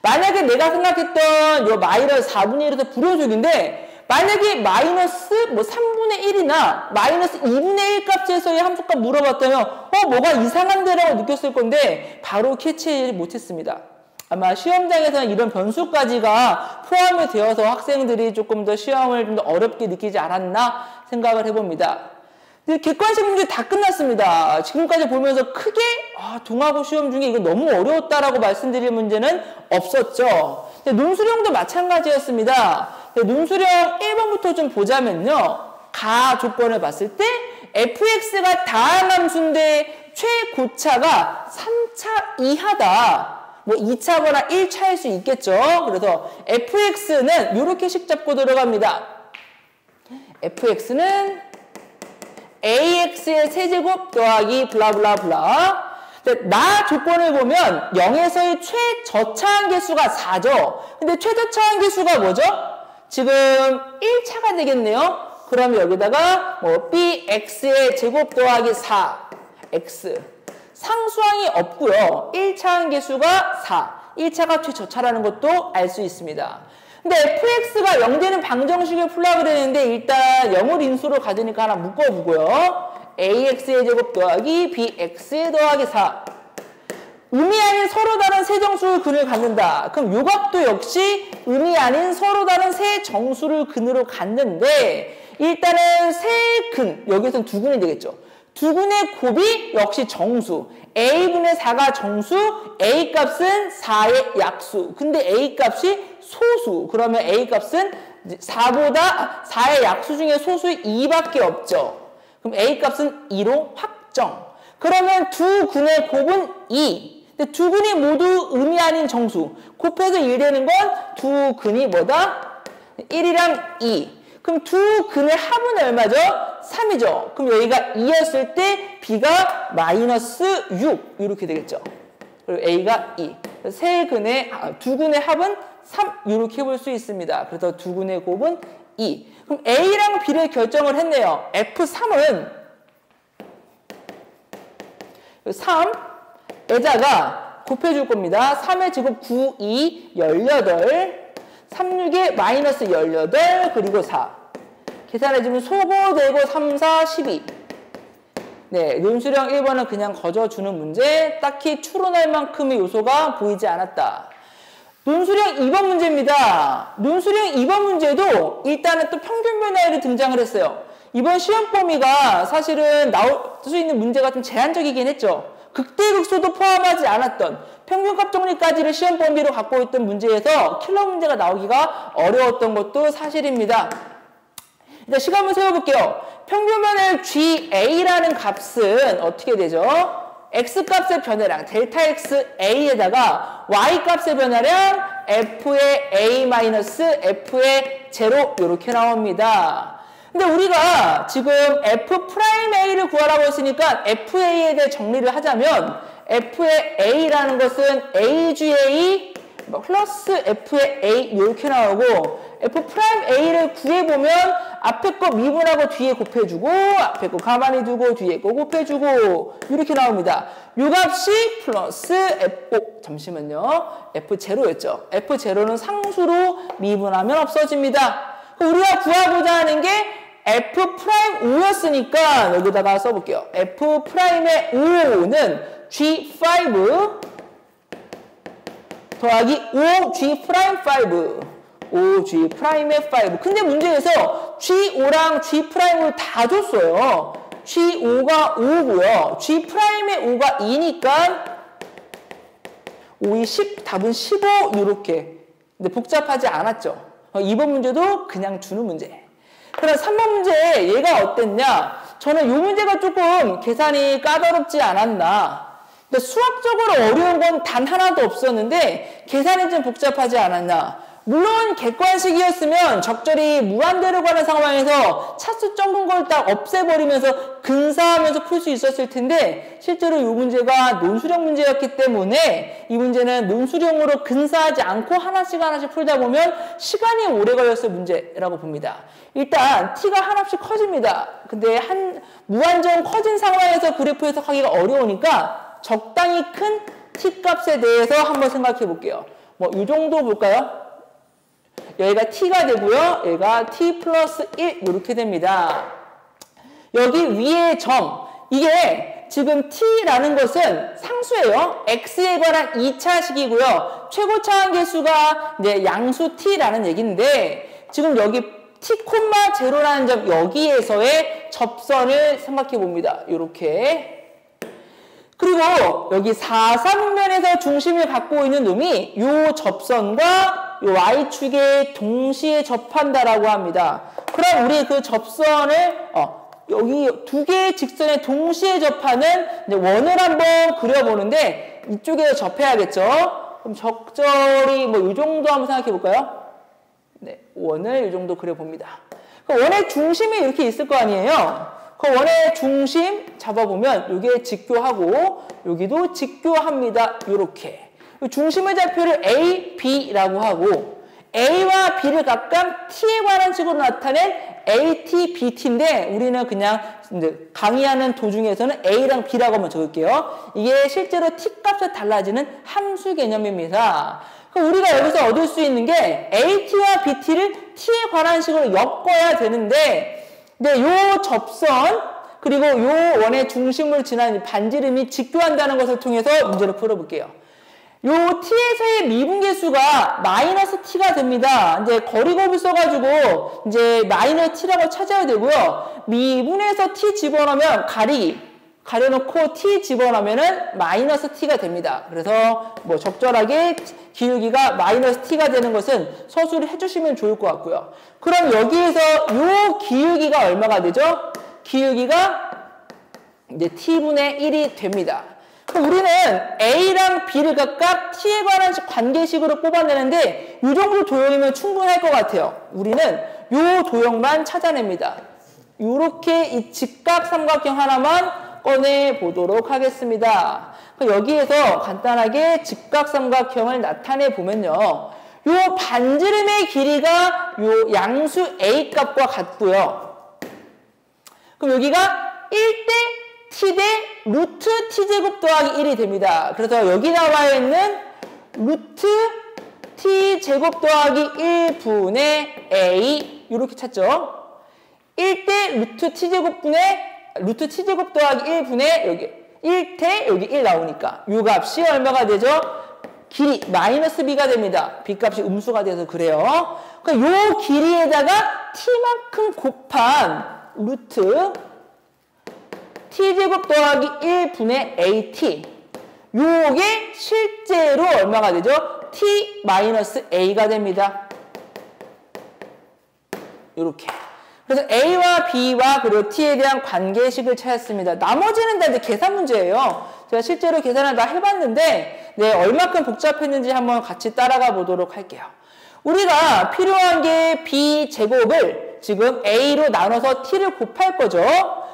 만약에 내가 생각했던 요 마이너스 4분의 1에서 불연속인데 만약에 마이너스 3분의 1이나 마이너스 2분의 1 값에서의 함수값 물어봤다면 뭐가 이상한데라고 느꼈을 건데 바로 캐치하지 못했습니다. 아마 시험장에서는 이런 변수까지가 포함이 되어서 학생들이 조금 더 시험을 좀 더 어렵게 느끼지 않았나 생각을 해봅니다. 근데 객관식 문제 다 끝났습니다. 지금까지 보면서 크게 동아고 시험 중에 이거 너무 어려웠다라고 말씀드릴 문제는 없었죠. 근데 논술형도 마찬가지였습니다. 논술형 1번부터 좀 보자면요. 가 조건을 봤을 때 fx가 다항함수인데 최고차가 3차 이하다. 2차거나 1차일 수 있겠죠. 그래서 fx는 이렇게 식 잡고 들어갑니다. fx는 ax의 세제곱 더하기 블라블라블라. 나 조건을 보면 0에서의 최저차항 개수가 4죠. 근데 최저차항 개수가 뭐죠? 지금 1차가 되겠네요. 그러면 여기다가 bx의 제곱 더하기 4x 상수항이 없고요. 1차항 개수가 4. 1차가 최저차라는 것도 알 수 있습니다. 근데 fx가 0 되는 방정식을 풀려고 그랬는데 일단 0을 인수로 가지니까 하나 묶어보고요. ax의 제곱 더하기 bx의 더하기 4. 의미 아닌 서로 다른 세 정수를 근을 갖는다. 그럼 요 값도 역시 의미 아닌 서로 다른 세 정수를 근으로 갖는데 일단은 세 근, 여기서는 두 근이 되겠죠. 두 근의 곱이 역시 정수. a분의 4가 정수, a 값은 4의 약수. 근데 a 값이 소수. 그러면 a 값은 4의 약수 중에 소수 2밖에 없죠. 그럼 a 값은 2로 확정. 그러면 두 근의 곱은 2. 근데 두 근이 모두 의미 아닌 정수. 곱해서 1 되는 건 두 근이 뭐다? 1이랑 2. 그럼 두 근의 합은 얼마죠? 3이죠. 그럼 여기가 2였을 때 b가 마이너스 6 이렇게 되겠죠. 그리고 a가 2. 두 근의 합은 3 이렇게 볼 수 있습니다. 그래서 두 근의 곱은 2. 그럼 a랑 b를 결정을 했네요. f3은 3에다가 곱해줄 겁니다. 3의 제곱 9, 2, 18 36에 마이너스 18 그리고 4 계산해주면 소거되고 3, 4, 12 논술형 1번은 그냥 거저주는 문제. 딱히 추론할 만큼의 요소가 보이지 않았다. 논술형 2번 문제입니다. 논술형 2번 문제도 일단은 또 평균 변화율이 등장을 했어요. 이번 시험 범위가 사실은 나올 수 있는 문제가 좀 제한적이긴 했죠. 극대극소도 포함하지 않았던 평균값 정리까지를 시험 범위로 갖고 있던 문제에서 킬러 문제가 나오기가 어려웠던 것도 사실입니다. 일단 식 한번 세워볼게요. 평균변의 GA라는 값은 어떻게 되죠? X값의 변화량 델타 XA에다가 Y값의 변화량 F의 A 마이너스 F의 제로 이렇게 나옵니다. 근데 우리가 지금 F'A를 구하라고 했으니까 FA에 대해 정리를 하자면 F의 A라는 것은 AGA 플러스 F의 A 이렇게 나오고 F'A를 구해보면 앞에 거 미분하고 뒤에 곱해주고 앞에 거 가만히 두고 뒤에 거 곱해주고 이렇게 나옵니다. 요 값이 플러스 잠시만요. F0였죠. F0는 상수로 미분하면 없어집니다. 우리가 구하고자 하는 게 F'O였으니까 여기다가 써볼게요. F'의 O는 G5 더하기 5G'5 5G'의 5 근데 문제에서 G5랑 G'을 다 줬어요. G5가 5고요. G'의 5가 2니까 5이 10, 답은 15 이렇게. 근데 복잡하지 않았죠. 이번 문제도 그냥 주는 문제. 그럼 3번 문제 얘가 어땠냐? 저는 이 문제가 조금 계산이 까다롭지 않았나. 근데 수학적으로 어려운 건 단 하나도 없었는데 계산이 좀 복잡하지 않았나. 물론 객관식이었으면 적절히 무한대로 가는 상황에서 차수 적은 걸 딱 없애버리면서 근사하면서 풀 수 있었을 텐데 실제로 이 문제가 논술형 문제였기 때문에 이 문제는 논술형으로 근사하지 않고 하나씩 풀다 보면 시간이 오래 걸렸을 문제라고 봅니다. 일단 t가 한없이 커집니다. 근데 무한정 커진 상황에서 그래프 해석하기가 어려우니까 적당히 큰 t 값에 대해서 한번 생각해 볼게요. 뭐 이 정도 볼까요? 여기가 t가 되고요. 얘가 t 플러스 1 이렇게 됩니다. 여기 위에 점 이게 지금 t라는 것은 상수예요. x에 관한 2차식이고요. 최고차 한계수가 이제 양수 t라는 얘기인데 지금 여기 t,0라는 점 여기에서의 접선을 생각해 봅니다. 이렇게. 그리고 여기 4,3면에서 중심을 갖고 있는 놈이 이 접선과 이 y축에 동시에 접한다라고 합니다. 그럼 우리 그 접선을 여기 두 개의 직선에 동시에 접하는 원을 한번 그려보는데 이쪽에 접해야겠죠. 그럼 적절히 뭐 이 정도 한번 생각해 볼까요? 네, 원을 이 정도 그려봅니다. 그럼 원의 중심이 이렇게 있을 거 아니에요. 그 원의 중심 잡아보면 여기에 직교하고 여기도 직교합니다. 이렇게. 중심의 좌표를 A, B라고 하고 A와 B를 각각 T에 관한 식으로 나타낸 AT, BT인데 우리는 그냥 강의하는 도중에서는 A랑 B라고 한번 적을게요. 이게 실제로 T 값에 달라지는 함수 개념입니다. 그럼 우리가 여기서 얻을 수 있는 게 AT와 BT를 T에 관한 식으로 엮어야 되는데 요 접선 그리고 요 원의 중심을 지난 반지름이 직교한다는 것을 통해서 문제를 풀어볼게요. 요 t에서의 미분계수가 마이너스 t가 됩니다. 이제 거리곱을 써가지고 이제 마이너스 t라고 찾아야 되고요. 미분에서 t 집어넣으면 가려놓고 t 집어넣으면은 마이너스 t가 됩니다. 그래서 뭐 적절하게 기울기가 마이너스 t가 되는 것은 서술을 해주시면 좋을 것 같고요. 그럼 여기에서 요 기울기가 얼마가 되죠? 기울기가 이제 t분의 1이 됩니다. 그럼 우리는 A랑 B를 각각 T에 관한 관계식으로 뽑아내는데 이 정도 도형이면 충분할 것 같아요. 우리는 이 도형만 찾아냅니다. 이렇게 이 직각삼각형 하나만 꺼내보도록 하겠습니다. 여기에서 간단하게 직각삼각형을 나타내 보면요. 요 반지름의 길이가 요 양수 A 값과 같고요. 그럼 여기가 1대 t 대 루트 t제곱 더하기 1이 됩니다. 그래서 여기 나와 있는 루트 t제곱 더하기 1분의 a 이렇게 찾죠. 1대 루트 t제곱 더하기 1분의 여기 1대 여기 1 나오니까 이 값이 얼마가 되죠? 길이 마이너스 b가 됩니다. b 값이 음수가 돼서 그래요. 그러니까 요 길이에다가 t만큼 곱한 루트 t제곱 더하기 1분의 at 요게 실제로 얼마가 되죠? t 마이너스 a가 됩니다. 이렇게. 그래서 A와 B와 그리고 T에 대한 관계식을 찾았습니다. 나머지는 다 이제 계산 문제예요. 제가 실제로 계산을 다 해봤는데, 네, 얼마큼 복잡했는지 한번 같이 따라가 보도록 할게요. 우리가 필요한 게 B제곱을 지금 A로 나눠서 T를 곱할 거죠.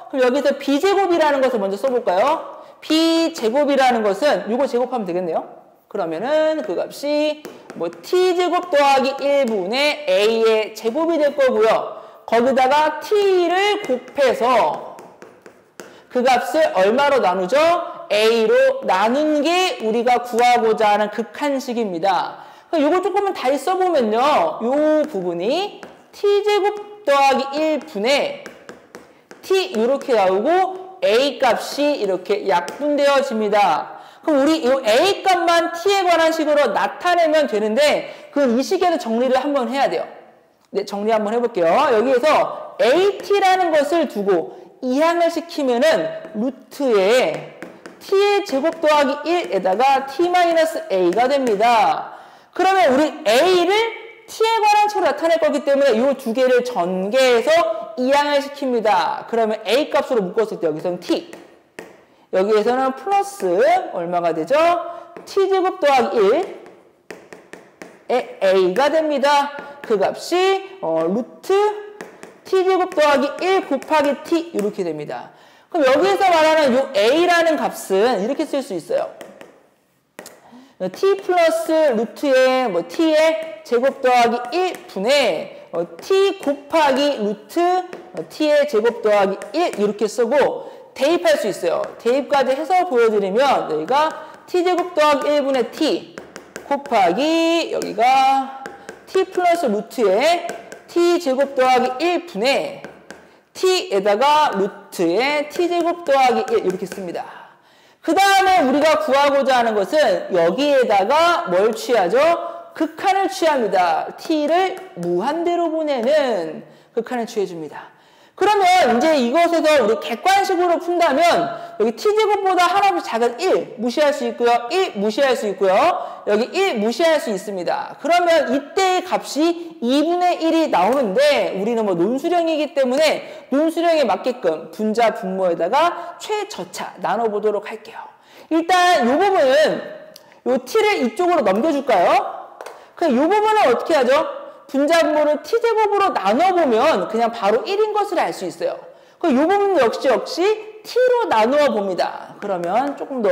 그럼 여기서 B제곱이라는 것을 먼저 써볼까요? B제곱이라는 것은 이거 제곱하면 되겠네요. 그러면은 그 값이 뭐 T제곱 더하기 1분의 A의 제곱이 될 거고요. 거기다가 T를 곱해서 그 값을 얼마로 나누죠? A로 나눈 게 우리가 구하고자 하는 극한식입니다. 이거 조금만 다시 써보면요. 이 부분이 T제곱 더하기 1분의 T 이렇게 나오고 A 값이 이렇게 약분되어집니다. 그럼 우리 이 A 값만 T에 관한 식으로 나타내면 되는데 그건 이 식에도 정리를 한번 해야 돼요. 네, 정리 한번 해볼게요. 여기에서 AT라는 것을 두고 이항을 시키면은 루트에 T의 제곱 더하기 1에다가 T-A가 됩니다. 그러면 우리 A를 T에 관한 식으로 나타낼 거기 때문에 이 두 개를 전개해서 이항을 시킵니다. 그러면 A 값으로 묶었을 때 여기서는 T. 여기에서는 플러스 얼마가 되죠? T제곱 더하기 1에 A가 됩니다. 그 값이 루트 T제곱 더하기 1 곱하기 T 이렇게 됩니다. 그럼 여기에서 말하는 이 A라는 값은 이렇게 쓸 수 있어요. T 플러스 루트에 뭐 T의 제곱 더하기 1분의 T 곱하기 루트 T의 제곱 더하기 1 이렇게 쓰고 대입할 수 있어요. 대입까지 해서 보여드리면 여기가 T제곱 더하기 1분의 T 곱하기 여기가 T 플러스 루트에 T제곱 더하기 1분의 T에다가 루트에 T제곱 더하기 1 이렇게 씁니다. 그 다음에 우리가 구하고자 하는 것은 여기에다가 뭘 취하죠? 극한을 취합니다. T를 무한대로 보내는 극한을 취해줍니다. 그러면 이제 이것에서 우리 객관식으로 푼다면 여기 T제곱보다 하나씩 작은 1 무시할 수 있고요. 1 무시할 수 있고요. 여기 1 무시할 수 있습니다. 그러면 이때의 값이 2분의 1이 나오는데 우리는 뭐 논수령이기 때문에 논수령에 맞게끔 분자 분모에다가 최저차 나눠보도록 할게요. 일단 이 부분은 이 T를 이쪽으로 넘겨줄까요? 그럼 이 부분은 어떻게 하죠? 분자분모를 T제곱으로 나눠보면 그냥 바로 1인 것을 알 수 있어요. 그럼 이 부분 역시 T로 나누어 봅니다. 그러면 조금 더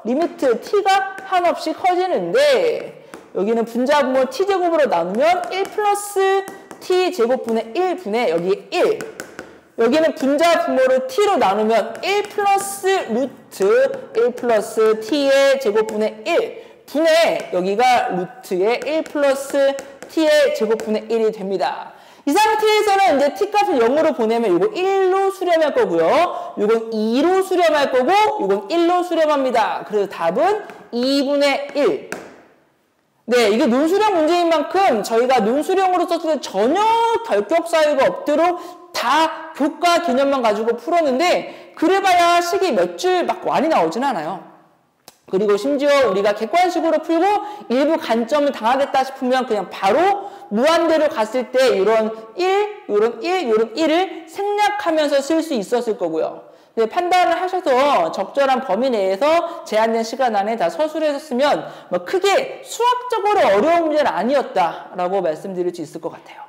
리미트 T가 한없이 커지는데 여기는 분자분모 T제곱으로 나누면 1 플러스 T제곱분의 1분의 여기 1 여기는 분자분모를 T로 나누면 1 플러스 루트 1 플러스 T의 제곱분의 1 분의 여기가 루트의 1 플러스 T의 제곱분의 1이 됩니다. 이 상태에서는 이제 T값을 0으로 보내면 이거 1로 수렴할 거고요. 이건 2로 수렴할 거고 이건 1로 수렴합니다. 그래서 답은 2분의 1. 네, 이게 논수령 문제인 만큼 저희가 논수령으로 썼을 때 전혀 결격 사유가 없도록 다 교과 개념만 가지고 풀었는데 그래봐야 식이 몇 줄 막 많이 나오진 않아요. 그리고 심지어 우리가 객관식으로 풀고 일부 관점을 당하겠다 싶으면 그냥 바로 무한대로 갔을 때 이런 1, 이런 1, 이런 1을 생략하면서 쓸 수 있었을 거고요. 네, 판단을 하셔서 적절한 범위 내에서 제한된 시간 안에 다 서술해서 쓰면 뭐 크게 수학적으로 어려운 문제는 아니었다라고 말씀드릴 수 있을 것 같아요.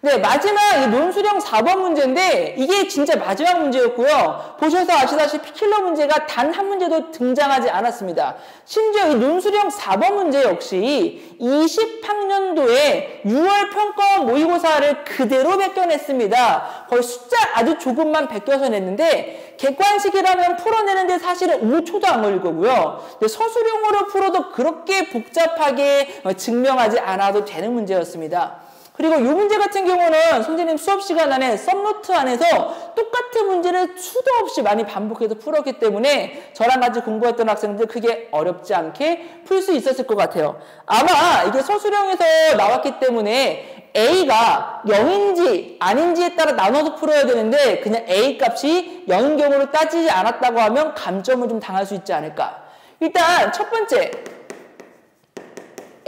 네, 마지막 이 논수령 4번 문제인데 이게 진짜 마지막 문제였고요. 보셔서 아시다시피 킬러 문제가 단 한 문제도 등장하지 않았습니다. 심지어 이 논수령 4번 문제 역시 20학년도에 6월 평가원 모의고사를 그대로 베껴냈습니다. 거의 숫자 아주 조금만 베껴서 냈는데 객관식이라면 풀어내는데 사실은 5초도 안 걸릴 거고요. 근데 서술형으로 풀어도 그렇게 복잡하게 증명하지 않아도 되는 문제였습니다. 그리고 이 문제 같은 경우는 선생님 수업 시간 안에 썸노트 안에서 똑같은 문제를 수도 없이 많이 반복해서 풀었기 때문에 저랑 같이 공부했던 학생들 크게 어렵지 않게 풀 수 있었을 것 같아요. 아마 이게 서술형에서 나왔기 때문에 A가 0인지 아닌지에 따라 나눠서 풀어야 되는데 그냥 A 값이 0인 경우를 따지지 않았다고 하면 감점을 좀 당할 수 있지 않을까. 일단 첫 번째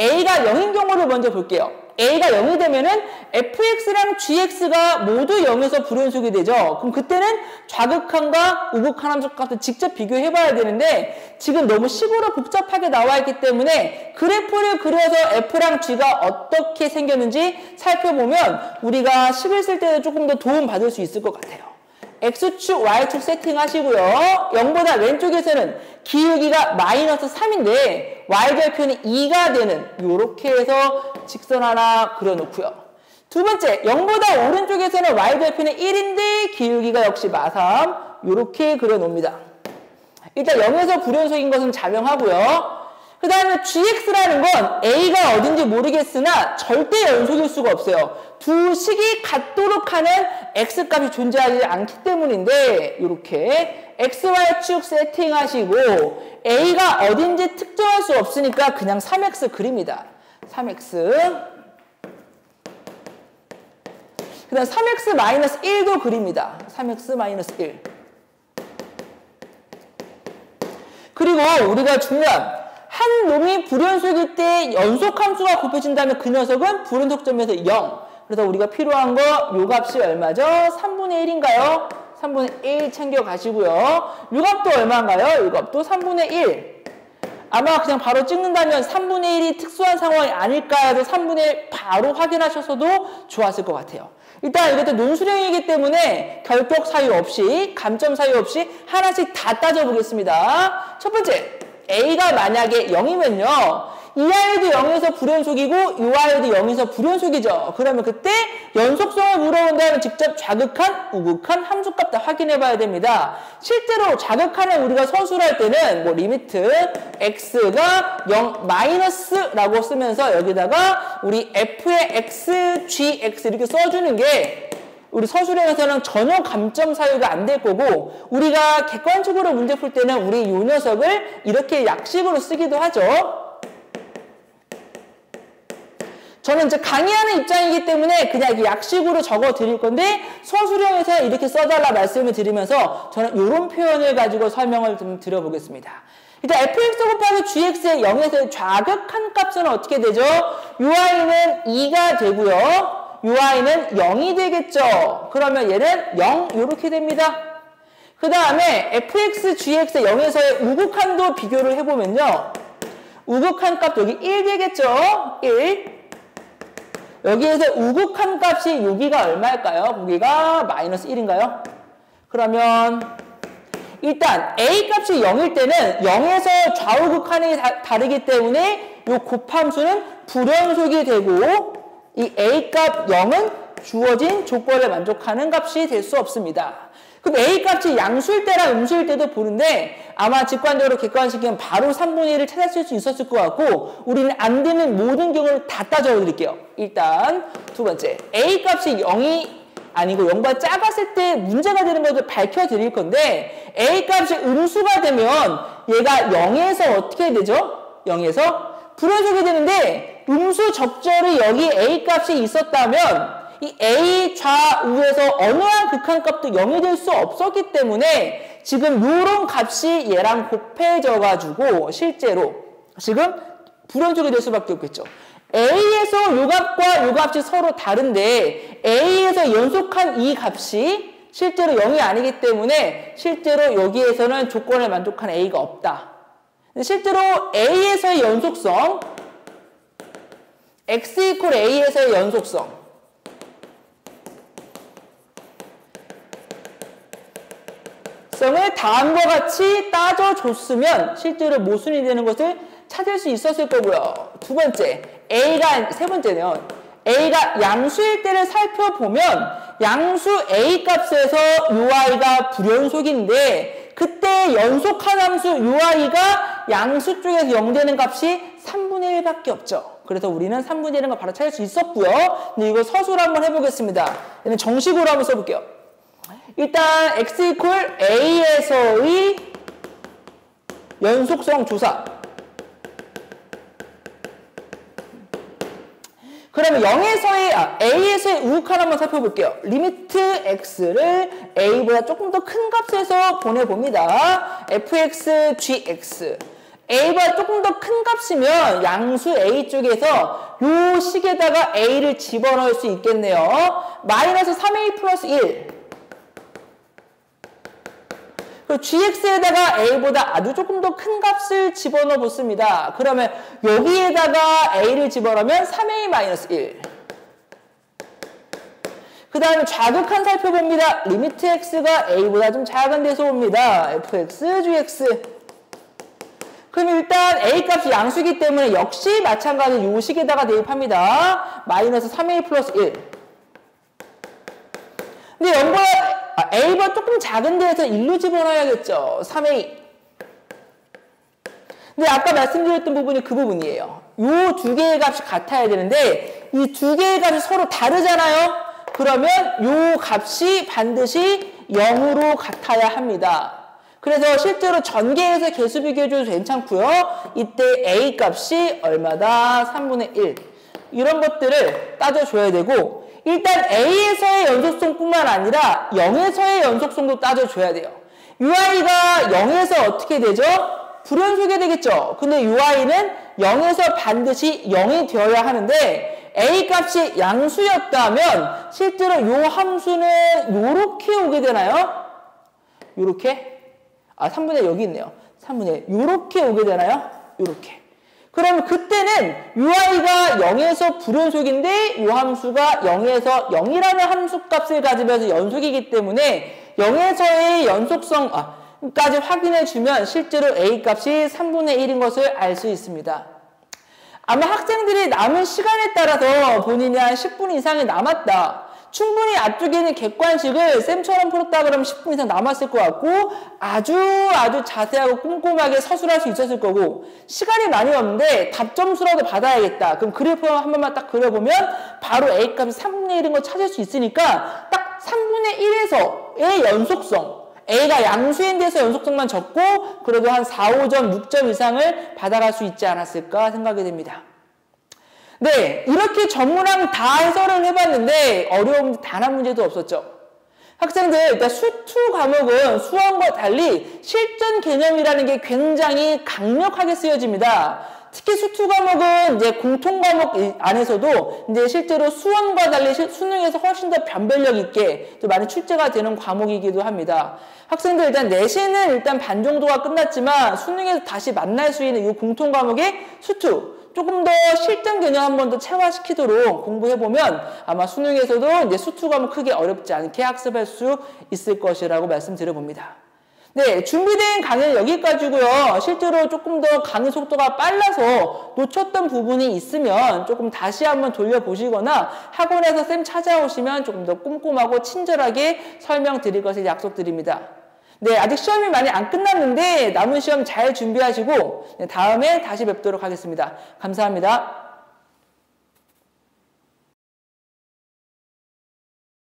A가 0인 경우를 먼저 볼게요. a가 0이 되면은 fx랑 gx가 모두 0에서 불연속이 되죠. 그럼 그때는 좌극한과 우극한 함수값을 직접 비교해 봐야 되는데 지금 너무 식으로 복잡하게 나와 있기 때문에 그래프를 그려서 f랑 g가 어떻게 생겼는지 살펴보면 우리가 식을 쓸 때도 조금 더 도움 받을 수 있을 것 같아요. X축, Y축 세팅하시고요. 0보다 왼쪽에서는 기울기가 마이너스 3인데 Y절표는 2가 되는 이렇게 해서 직선 하나 그려놓고요. 두 번째, 0보다 오른쪽에서는 Y절표는 1인데 기울기가 역시 마3 이렇게 그려놓습니다. 일단 0에서 불연속인 것은 자명하고요. 그 다음에 gx라는 건 a가 어딘지 모르겠으나 절대 연속일 수가 없어요. 두 식이 같도록 하는 x값이 존재하지 않기 때문인데 이렇게 xy축 세팅하시고 a가 어딘지 특정할 수 없으니까 그냥 3x 그립니다. 3x 그 다음 3x-1도 그립니다. 3x-1 그리고 우리가 중요한 한 놈이 불연속일 때 연속함수가 곱해진다면 그 녀석은 불연속점에서 0. 그래서 우리가 필요한 거 요 값이 얼마죠? 3분의 1인가요? 3분의 1 챙겨가시고요. 요 값도 얼마인가요? 요 값도 3분의 1. 아마 그냥 바로 찍는다면 3분의 1이 특수한 상황이 아닐까 해서 3분의 1 바로 확인하셔서도 좋았을 것 같아요. 일단 이것도 논술형이기 때문에 결격 사유 없이, 감점 사유 없이 하나씩 다 따져보겠습니다. 첫 번째. a가 만약에 0이면요. 이 아이도 0에서 불연속이고 이 아이도 0에서 불연속이죠. 그러면 그때 연속성을 물어본다면 직접 좌극한, 우극한 함수값 다 확인해 봐야 됩니다. 실제로 좌극한을 우리가 서술할 때는 뭐 리미트 x가 0 마이너스라고 쓰면서 여기다가 우리 f의 x, gx 이렇게 써주는 게 우리 서술형에서는 전혀 감점 사유가 안 될 거고 우리가 객관적으로 문제 풀 때는 우리 이 녀석을 이렇게 약식으로 쓰기도 하죠. 저는 이제 강의하는 입장이기 때문에 그냥 약식으로 적어 드릴 건데 서술형에서 이렇게 써달라 말씀을 드리면서 저는 이런 표현을 가지고 설명을 좀 드려보겠습니다. 일단 fx 곱하기 gx의 0에서 좌극한 값은 어떻게 되죠? ui는 2가 되고요. ui는 0이 되겠죠. 그러면 얘는 0 이렇게 됩니다. 그 다음에 fx, gx의 0에서의 우극한도 비교를 해보면요. 우극한 값 여기 1 되겠죠. 1. 여기에서 우극한 값이 여기가 얼마일까요? 여기가 마이너스 1인가요? 그러면 일단 a 값이 0일 때는 0에서 좌우극한이 다르기 때문에 이 곱함수는 불연속이 되고 이 a값 0은 주어진 조건을 만족하는 값이 될 수 없습니다. 그럼 a값이 양수일 때랑 음수일 때도 보는데 아마 직관적으로 객관식이면 바로 3분의 1을 찾았을 수 있었을 것 같고 우리는 안 되는 모든 경우를 다 따져 드릴게요. 일단 두 번째 a값이 0이 아니고 0보다 작았을 때 문제가 되는 것을 밝혀드릴 건데 a값이 음수가 되면 얘가 0에서 어떻게 되죠? 0에서 불연속이 되는데 음수 적절히 여기 a값이 있었다면 이 a 좌우에서 어느 한 극한값도 0이 될 수 없었기 때문에 지금 요런 값이 얘랑 곱해져 가지고 실제로 지금 불연속이 될 수밖에 없겠죠. a에서 요 값과 요 값이 서로 다른데 a에서 연속한 이 값이 실제로 0이 아니기 때문에 실제로 여기에서는 조건을 만족한 a가 없다. 실제로 a에서의 연속성 x 이퀄 a에서의 연속성 성을 다음과 같이 따져줬으면 실제로 모순이 되는 것을 찾을 수 있었을 거고요. 두 번째, 세 번째는 a가 양수일 때를 살펴보면 양수 a 값에서 ui가 불연속인데 그때 연속한 함수 ui가 양수 쪽에서 0 되는 값이 3분의 1밖에 없죠. 그래서 우리는 3분의 1인 걸 바로 찾을 수 있었고요. 근데 이거 서술로 한번 해보겠습니다. 얘는 정식으로 한번 써볼게요. 일단 x 이퀄 a에서의 연속성 조사. 그러면 a에서의 우극한 한번 살펴볼게요. 리미트 x를 a보다 조금 더 큰 값에서 보내봅니다. fx, gx. A보다 조금 더 큰 값이면 양수 A 쪽에서 요 식에다가 A를 집어넣을 수 있겠네요. 마이너스 3A 플러스 1. 그리고 gx에다가 a보다 아주 조금 더 큰 값을 집어넣어 보습니다. 그러면 여기에다가 a를 집어넣으면 3a-1. 그 다음에 좌극한 살펴봅니다. 리미트 x가 a보다 좀 작은 데서 옵니다. fx, gx. 그럼 일단 a 값이 양수이기 때문에 역시 마찬가지 요 식에다가 대입합니다. 마이너스 3a 플러스 1. 근데 0보다 A보다 조금 작은 데에서 1로 집어넣어야겠죠. 3A. 근데 아까 말씀드렸던 부분이 그 부분이에요. 요 두 개의 값이 같아야 되는데 이 두 개의 값이 서로 다르잖아요. 그러면 요 값이 반드시 0으로 같아야 합니다. 그래서 실제로 전개해서 개수 비교해줘도 괜찮고요. 이때 A 값이 얼마다? 3분의 1. 이런 것들을 따져줘야 되고 일단 A에서의 연속성뿐만 아니라 0에서의 연속성도 따져줘야 돼요. UI가 0에서 어떻게 되죠? 불연속이 되겠죠. 근데 UI는 0에서 반드시 0이 되어야 하는데 A 값이 양수였다면 실제로 요 함수는 요렇게 오게 되나요? 요렇게? 3분의 여기 있네요. 3분의 요렇게 오게 되나요? 요렇게. 그럼 그때는 UI가 0에서 불연속인데 이 함수가 0에서 0이라는 함수값을 가지면서 연속이기 때문에 0에서의 연속성까지 확인해주면 실제로 A 값이 3분의 1인 것을 알 수 있습니다. 아마 학생들이 남은 시간에 따라서 본인이 한 10분 이상이 남았다. 충분히 앞쪽에 있는 객관식을 쌤처럼 풀었다 그러면 10분 이상 남았을 것 같고 아주 자세하고 꼼꼼하게 서술할 수 있었을 거고 시간이 많이 없는데 답점수라도 받아야겠다. 그럼 그래프 한 번만 딱 그려보면 바로 A값이 3분의 1인 거 찾을 수 있으니까 딱 3분의 1에서의 연속성 A가 양수인 데서 연속성만 적고 그래도 한 4, 5점, 6점 이상을 받아갈 수 있지 않았을까 생각이 됩니다. 네, 이렇게 전문항 다 해설을 해봤는데 어려운 단 한 문제도 없었죠. 학생들 일단 수2 과목은 수원과 달리 실전 개념이라는 게 굉장히 강력하게 쓰여집니다. 특히 수2 과목은 이제 공통 과목 안에서도 이제 실제로 수원과 달리 수능에서 훨씬 더 변별력 있게 또 많이 출제가 되는 과목이기도 합니다. 학생들 일단 내신은 일단 반 정도가 끝났지만 수능에서 다시 만날 수 있는 이 공통 과목의 수2 조금 더 실전 개념 한 번 더 체화시키도록 공부해보면 아마 수능에서도 이제 수2 과목 크게 어렵지 않게 학습할 수 있을 것이라고 말씀드려봅니다. 네, 준비된 강의는 여기까지고요. 실제로 조금 더 강의 속도가 빨라서 놓쳤던 부분이 있으면 조금 다시 한번 돌려보시거나 학원에서 쌤 찾아오시면 조금 더 꼼꼼하고 친절하게 설명드릴 것을 약속드립니다. 네, 아직 시험이 많이 안 끝났는데 남은 시험 잘 준비하시고 다음에 다시 뵙도록 하겠습니다. 감사합니다.